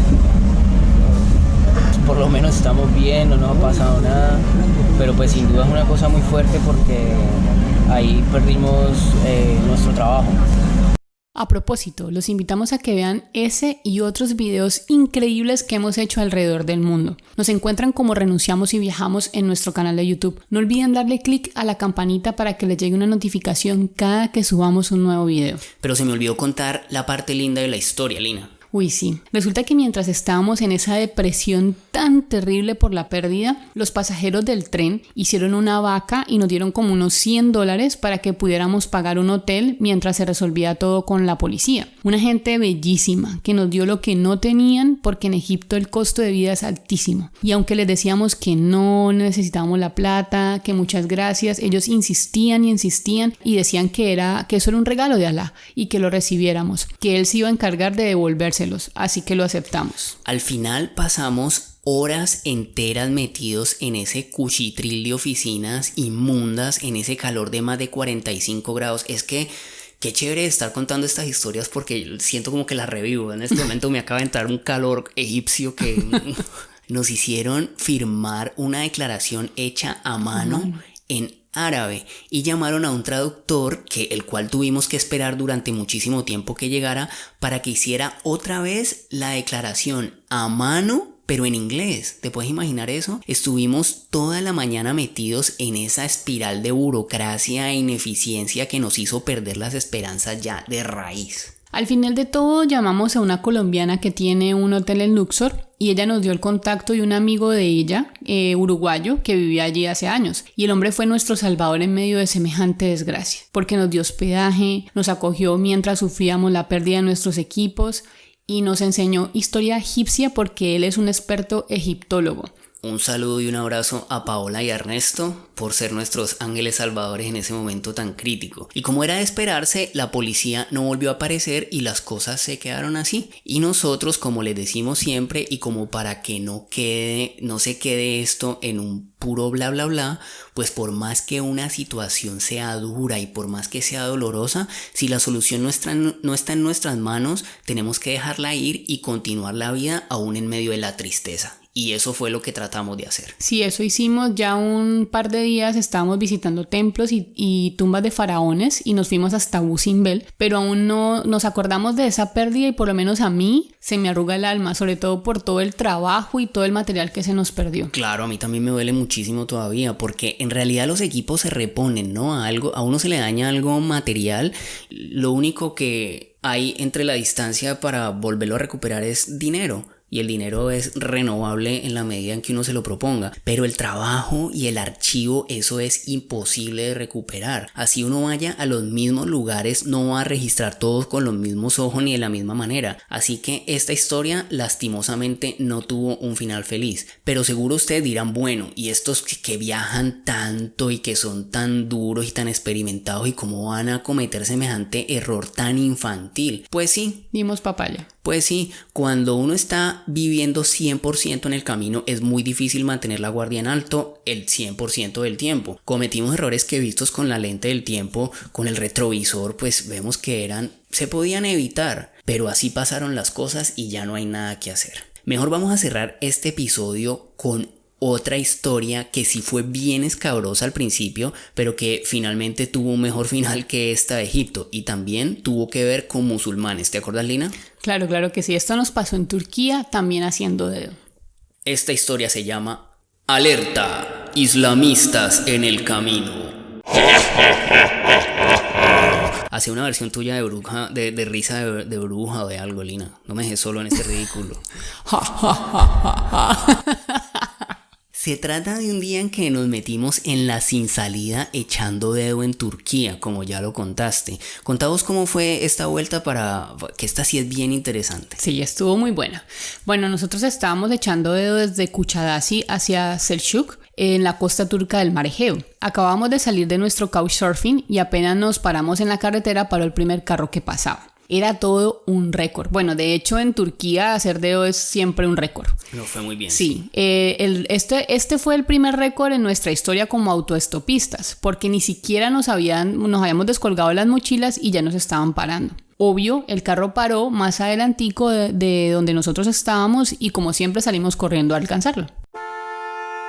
Por lo menos estamos bien, no nos ha pasado nada, pero pues sin duda es una cosa muy fuerte porque ahí perdimos nuestro trabajo. A propósito, los invitamos a que vean ese y otros videos increíbles que hemos hecho alrededor del mundo. Nos encuentran como Renunciamos y Viajamos en nuestro canal de YouTube. No olviden darle clic a la campanita para que les llegue una notificación cada que subamos un nuevo video. Pero se me olvidó contar la parte linda de la historia, Lina. Uy, sí. Resulta que mientras estábamos en esa depresión tan terrible por la pérdida, los pasajeros del tren hicieron una vaca y nos dieron como unos $100 para que pudiéramos pagar un hotel mientras se resolvía todo con la policía. Una gente bellísima que nos dio lo que no tenían porque en Egipto el costo de vida es altísimo. Y aunque les decíamos que no necesitábamos la plata, que muchas gracias, ellos insistían y decían que eso era un regalo de Alá y que lo recibiéramos, que él se iba a encargar de devolvérselo. Así que lo aceptamos. Al final pasamos horas enteras metidos en ese cuchitril de oficinas inmundas, en ese calor de más de 45 grados. Es que qué chévere estar contando estas historias porque siento como que las revivo. En este momento me acaba de entrar un calor egipcio que nos hicieron firmar una declaración hecha a mano en árabe y llamaron a un traductor el cual tuvimos que esperar durante muchísimo tiempo que llegara para que hiciera otra vez la declaración a mano pero en inglés. ¿Te puedes imaginar eso? Estuvimos toda la mañana metidos en esa espiral de burocracia e ineficiencia que nos hizo perder las esperanzas ya de raíz. Al final de todo llamamos a una colombiana que tiene un hotel en Luxor y ella nos dio el contacto de un amigo de ella, uruguayo, que vivía allí hace años. Y el hombre fue nuestro salvador en medio de semejante desgracia, porque nos dio hospedaje, nos acogió mientras sufríamos la pérdida de nuestros equipos y nos enseñó historia egipcia porque él es un experto egiptólogo. Un saludo y un abrazo a Paola y a Ernesto por ser nuestros ángeles salvadores en ese momento tan crítico. Y como era de esperarse, la policía no volvió a aparecer y las cosas se quedaron así. Y nosotros, como les decimos siempre y como para que no se quede esto en un puro bla bla bla, pues por más que una situación sea dura y por más que sea dolorosa, si la solución no está en nuestras manos, tenemos que dejarla ir y continuar la vida aún en medio de la tristeza. Y eso fue lo que tratamos de hacer. Sí, eso hicimos. Ya un par de días estábamos visitando templos y tumbas de faraones y nos fuimos hasta Abu Simbel, pero aún no nos acordamos de esa pérdida y por lo menos a mí se me arruga el alma, sobre todo por todo el trabajo y todo el material que se nos perdió. Claro, a mí también me duele muchísimo todavía porque en realidad los equipos se reponen, ¿no? A uno se le daña algo material, lo único que hay entre la distancia para volverlo a recuperar es dinero. y el dinero es renovable en la medida en que uno se lo proponga, pero el trabajo y el archivo, eso es imposible de recuperar. Así uno vaya a los mismos lugares, no va a registrar todos con los mismos ojos ni de la misma manera. Así que esta historia lastimosamente no tuvo un final feliz. Pero seguro ustedes dirán, bueno, y estos que viajan tanto y que son tan duros y tan experimentados, ¿y cómo van a cometer semejante error tan infantil? Pues sí. Dimos papaya. Pues sí, cuando uno está viviendo 100% en el camino es muy difícil mantener la guardia en alto el 100% del tiempo. Cometimos errores que vistos con la lente del tiempo, con el retrovisor, pues vemos que se podían evitar, pero así pasaron las cosas y ya no hay nada que hacer. Mejor vamos a cerrar este episodio con otra historia que sí fue bien escabrosa al principio, pero que finalmente tuvo un mejor final que esta de Egipto, y también tuvo que ver con musulmanes. ¿Te acuerdas, Lina? Claro que sí. Esto nos pasó en Turquía, también haciendo dedo. Esta historia se llama Alerta, islamistas en el camino. Hace una versión tuya de bruja, de risa de bruja o de algo, Lina. No me dejes solo en este ridículo. Se trata de un día en que nos metimos en la sin salida echando dedo en Turquía, como ya lo contaste. Contaos cómo fue esta vuelta, para que esta sí es bien interesante. Sí, estuvo muy buena. Bueno, nosotros estábamos echando dedo desde Kuchadasi hacia Selçuk, en la costa turca del Mar Egeo. Acabamos de salir de nuestro couchsurfing y apenas nos paramos en la carretera paró el primer carro que pasaba. Era todo un récord. Bueno, de hecho en Turquía hacer dedo es siempre un récord. No fue muy bien. Sí, este fue el primer récord en nuestra historia como autoestopistas, porque ni siquiera nos habíamos descolgado las mochilas y ya nos estaban parando. Obvio, el carro paró más adelantico de donde nosotros estábamos y como siempre salimos corriendo a alcanzarlo.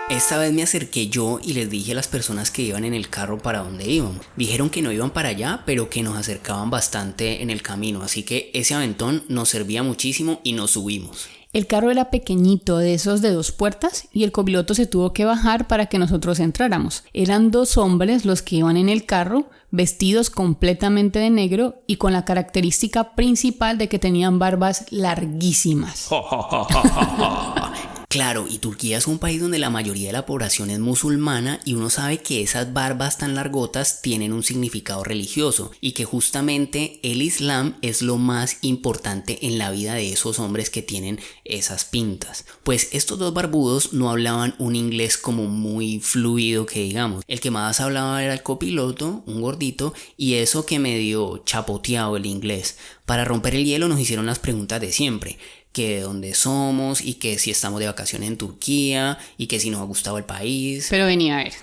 Esta vez me acerqué yo y les dije a las personas que iban en el carro para dónde íbamos. Dijeron que no iban para allá, pero que nos acercaban bastante en el camino, así que ese aventón nos servía muchísimo y nos subimos. El carro era pequeñito, de esos de 2 puertas, y el copiloto se tuvo que bajar para que nosotros entráramos. Eran 2 hombres los que iban en el carro, vestidos completamente de negro y con la característica principal de que tenían barbas larguísimas. Claro, y Turquía es un país donde la mayoría de la población es musulmana y uno sabe que esas barbas tan largotas tienen un significado religioso y que justamente el Islam es lo más importante en la vida de esos hombres que tienen esas pintas. Pues estos 2 barbudos no hablaban un inglés como muy fluido que digamos. El que más hablaba era el copiloto, un gordito, y eso que medio chapoteado el inglés. Para romper el hielo nos hicieron las preguntas de siempre. Que de dónde somos y que si estamos de vacaciones en Turquía y que si nos ha gustado el país. Pero venía a ver,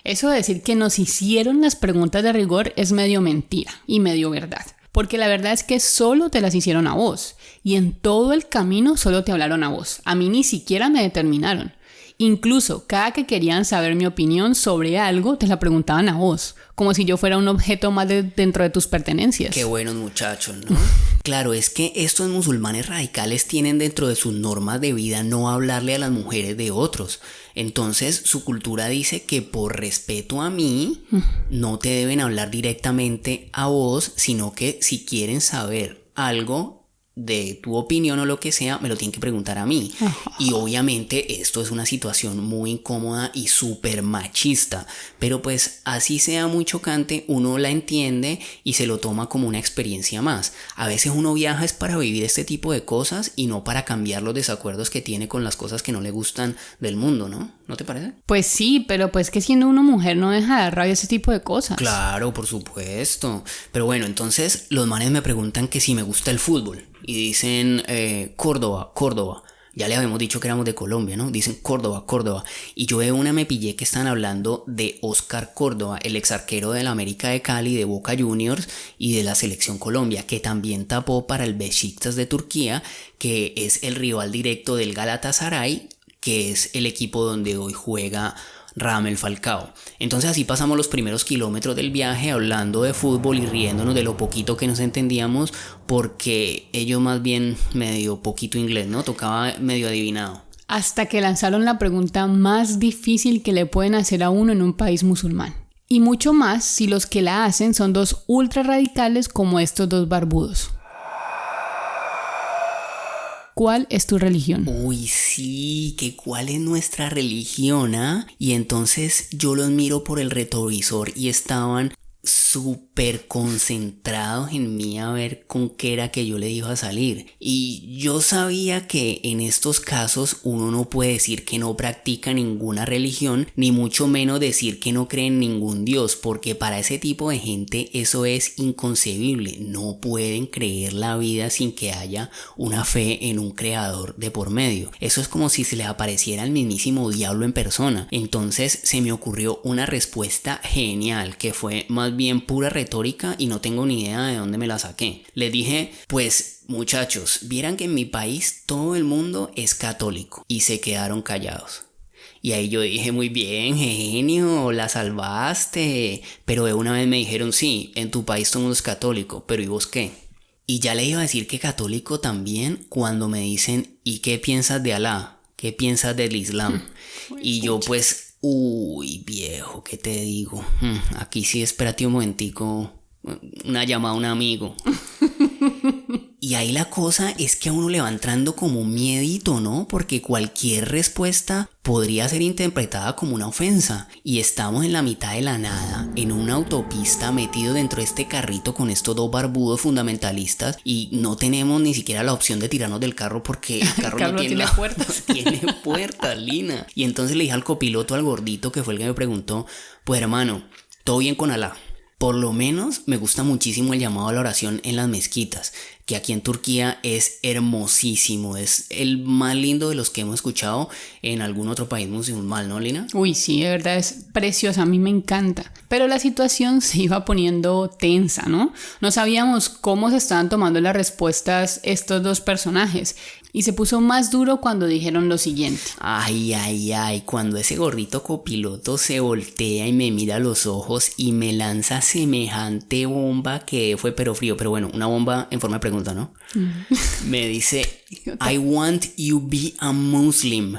eso de decir que nos hicieron las preguntas de rigor es medio mentira y medio verdad. Porque la verdad es que solo te las hicieron a vos y en todo el camino solo te hablaron a vos. A mí ni siquiera me determinaron. Incluso cada que querían saber mi opinión sobre algo te la preguntaban a vos, como si yo fuera un objeto más dentro de tus pertenencias. Qué buenos muchachos, ¿no? Claro, es que estos musulmanes radicales tienen dentro de sus normas de vida no hablarle a las mujeres de otros. Entonces su cultura dice que por respeto a mí no te deben hablar directamente a vos, sino que si quieren saber algo de tu opinión o lo que sea, me lo tienen que preguntar a mí. Y obviamente esto es una situación muy incómoda y súper machista, pero pues así sea muy chocante, uno la entiende y se lo toma como una experiencia más. A veces uno viaja es para vivir este tipo de cosas y no para cambiar los desacuerdos que tiene con las cosas que no le gustan del mundo, ¿no? ¿No te parece? Pues sí, pero pues que siendo una mujer no deja de dar rabia ese tipo de cosas. Claro, por supuesto. Pero bueno, entonces los manes me preguntan que si me gusta el fútbol. Y dicen Córdoba. Ya le habíamos dicho que éramos de Colombia, ¿no? Dicen Córdoba. Y yo de una me pillé que están hablando de Oscar Córdoba, el ex arquero de la América de Cali, de Boca Juniors y de la Selección Colombia, que también tapó para el Beşiktaş de Turquía, que es el rival directo del Galatasaray, que es el equipo donde hoy juega Radamel Falcao. Entonces así pasamos los primeros kilómetros del viaje hablando de fútbol y riéndonos de lo poquito que nos entendíamos, porque ellos más bien medio poquito inglés, ¿no? Tocaba medio adivinado. Hasta que lanzaron la pregunta más difícil que le pueden hacer a uno en un país musulmán. Y mucho más si los que la hacen son 2 ultra radicales como estos 2 barbudos. ¿cuál es tu religión? Uy, sí, que cuál es nuestra religión, ¿ah? Y entonces yo los miro por el retrovisor y estaban súper concentrados en mí a ver con qué era que yo le iba a salir. Y yo sabía que en estos casos uno no puede decir que no practica ninguna religión, ni mucho menos decir que no cree en ningún Dios, porque para ese tipo de gente eso es inconcebible. No pueden creer la vida sin que haya una fe en un creador de por medio. Eso es como si se les apareciera el mismísimo diablo en persona. Entonces se me ocurrió una respuesta genial, que fue más bien pura retórica y no tengo ni idea de dónde me la saqué. Les dije, pues muchachos, vieran que en mi país todo el mundo es católico, y se quedaron callados. Y ahí yo dije, muy bien, genio, la salvaste. Pero de una vez me dijeron, sí, en tu país todo el mundo es católico, pero ¿y vos qué? Y ya le iba a decir que católico también cuando me dicen, ¿y qué piensas de Alá? ¿Qué piensas del Islam? Y yo pues... Uy, viejo, ¿qué te digo? Aquí sí, espérate un momentico, una llamada a un amigo. Y ahí la cosa es que a uno le va entrando como un miedito, ¿no? Porque cualquier respuesta podría ser interpretada como una ofensa. Y estamos en la mitad de la nada, en una autopista, metido dentro de este carrito con estos dos barbudos fundamentalistas, y no tenemos ni siquiera la opción de tirarnos del carro porque el carro no tiene puertas. Tiene puertas, Lina. Y entonces le dije al copiloto, al gordito, que fue el que me preguntó, pues hermano, ¿todo bien con Alá? Por lo menos me gusta muchísimo el llamado a la oración en las mezquitas, que aquí en Turquía es hermosísimo, es el más lindo de los que hemos escuchado en algún otro país musulmán, ¿no, Lina? Uy, sí, de verdad es preciosa, a mí me encanta. Pero la situación se iba poniendo tensa, ¿no? No sabíamos cómo se estaban tomando las respuestas estos dos personajes. Y se puso más duro cuando dijeron lo siguiente. Ay, cuando ese gordito copiloto se voltea y me mira a los ojos y me lanza semejante bomba que fue pero frío, pero bueno, una bomba en forma de pregunta, ¿no? Me dice, I want you be a Muslim.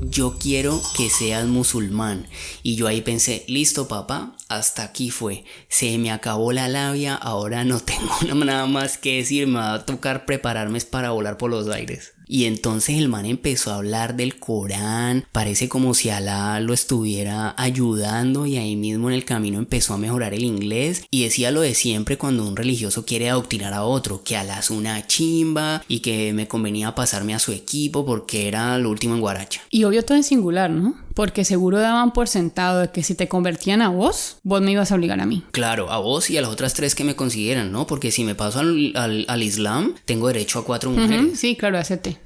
Yo quiero que seas musulmán. Y yo ahí pensé, listo papá, hasta aquí fue. Se me acabó la labia, ahora no tengo nada más que decir, me va a tocar prepararme para volar por los aires. Y entonces el man empezó a hablar del Corán, parece como si Alá lo estuviera ayudando, y ahí mismo en el camino empezó a mejorar el inglés y decía lo de siempre cuando un religioso quiere adoctrinar a otro, que Alá es una chimba y que me convenía pasarme a su equipo porque era lo último en guaracha. Y obvio todo en singular, ¿no? Porque seguro daban por sentado de que si te convertían a vos me ibas a obligar a mí. Claro, a vos y a las otras 3 que me consideran, ¿no? Porque si me paso al Islam, tengo derecho a 4 mujeres. Sí, claro, acepté.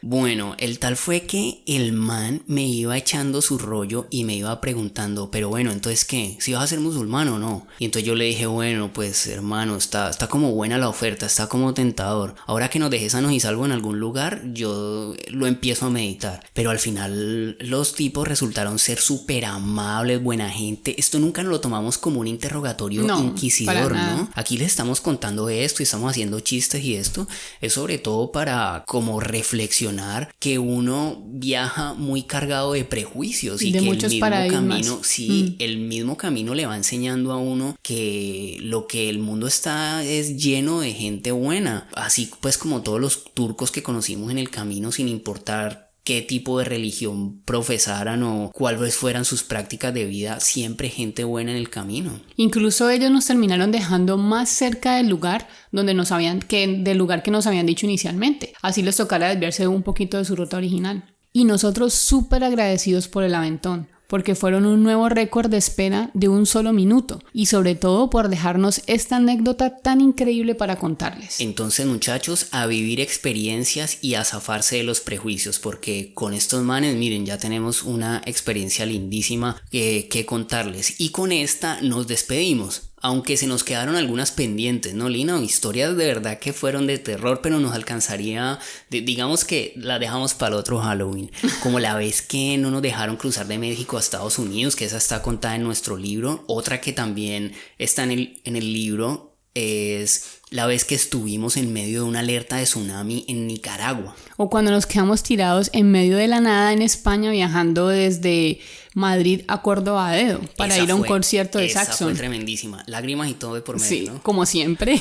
Bueno, el tal fue que el man me iba echando su rollo y me iba preguntando, pero bueno, entonces ¿qué? ¿Si vas a ser musulmán o no? Y entonces yo le dije, bueno, pues hermano, está como buena la oferta, está como tentador. Ahora que nos dejes sanos y salvo en algún lugar, yo lo empiezo a meditar. Pero al final los tipos resultaron ser súper amables, buena gente. Esto nunca nos lo tomamos como un interrogatorio inquisidor, ¿no? Aquí les estamos contando esto y estamos haciendo chistes, y esto es sobre todo para como reflexionar que uno viaja muy cargado de prejuicios y de que muchos el mismo paradigmas. camino, el mismo camino le va enseñando a uno que lo que el mundo está es lleno de gente buena, así pues como todos los turcos que conocimos en el camino, sin importar qué tipo de religión profesaran o cuáles fueran sus prácticas de vida, siempre gente buena en el camino. Incluso ellos nos terminaron dejando más cerca del lugar del lugar que nos habían dicho inicialmente. Así les tocara desviarse un poquito de su ruta original. Y nosotros súper agradecidos por el aventón, porque fueron un nuevo récord de espera de 1 solo minuto, y sobre todo por dejarnos esta anécdota tan increíble para contarles. Entonces, muchachos, a vivir experiencias y a zafarse de los prejuicios, porque con estos manes, miren, ya tenemos una experiencia lindísima que contarles, y con esta nos despedimos. Aunque se nos quedaron algunas pendientes, ¿no, Lina? Historias de verdad que fueron de terror, pero nos alcanzaría, digamos que la dejamos para el otro Halloween. Como la vez que no nos dejaron cruzar de México a Estados Unidos, que esa está contada en nuestro libro. Otra que también está en el libro es la vez que estuvimos en medio de una alerta de tsunami en Nicaragua. O cuando nos quedamos tirados en medio de la nada en España, viajando desde Madrid a Córdoba a dedo para ir a un concierto de Esa Saxon. fue tremendísima, lágrimas y todo de por medio, Sí, ¿no? como siempre.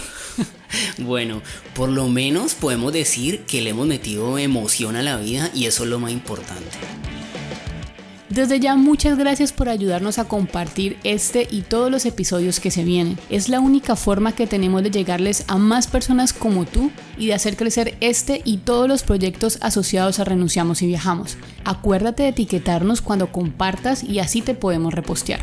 Bueno, por lo menos podemos decir que le hemos metido emoción a la vida y eso es lo más importante. Desde ya, muchas gracias por ayudarnos a compartir este y todos los episodios que se vienen. Es la única forma que tenemos de llegarles a más personas como tú y de hacer crecer este y todos los proyectos asociados a Renunciamos y Viajamos. Acuérdate de etiquetarnos cuando compartas y así te podemos repostear.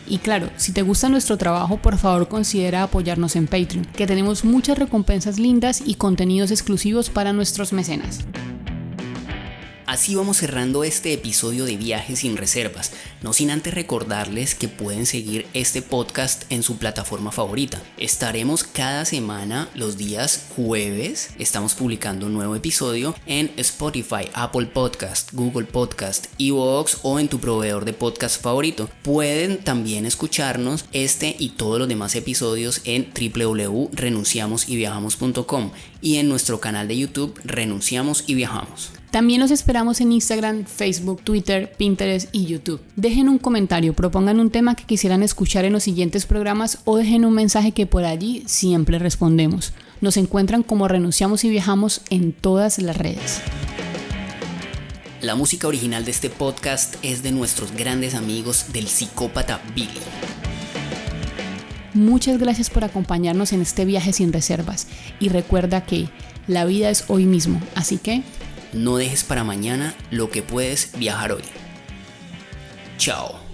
Y claro, si te gusta nuestro trabajo, por favor considera apoyarnos en Patreon, que tenemos muchas recompensas lindas y contenidos exclusivos para nuestros mecenas. Así vamos cerrando este episodio de Viajes sin Reservas, no sin antes recordarles que pueden seguir este podcast en su plataforma favorita. Estaremos cada semana los días jueves, estamos publicando un nuevo episodio en Spotify, Apple Podcast, Google Podcast, iVoox o en tu proveedor de podcast favorito. Pueden también escucharnos este y todos los demás episodios en www.renunciamosyviajamos.com y en nuestro canal de YouTube Renunciamos y Viajamos. También los esperamos en Instagram, Facebook, Twitter, Pinterest y YouTube. Dejen un comentario, propongan un tema que quisieran escuchar en los siguientes programas o dejen un mensaje que por allí siempre respondemos. Nos encuentran como Renunciamos y Viajamos en todas las redes. La música original de este podcast es de nuestros grandes amigos del Psicópata Billy. Muchas gracias por acompañarnos en este viaje sin reservas y recuerda que la vida es hoy mismo, así que no dejes para mañana lo que puedes viajar hoy. Chao.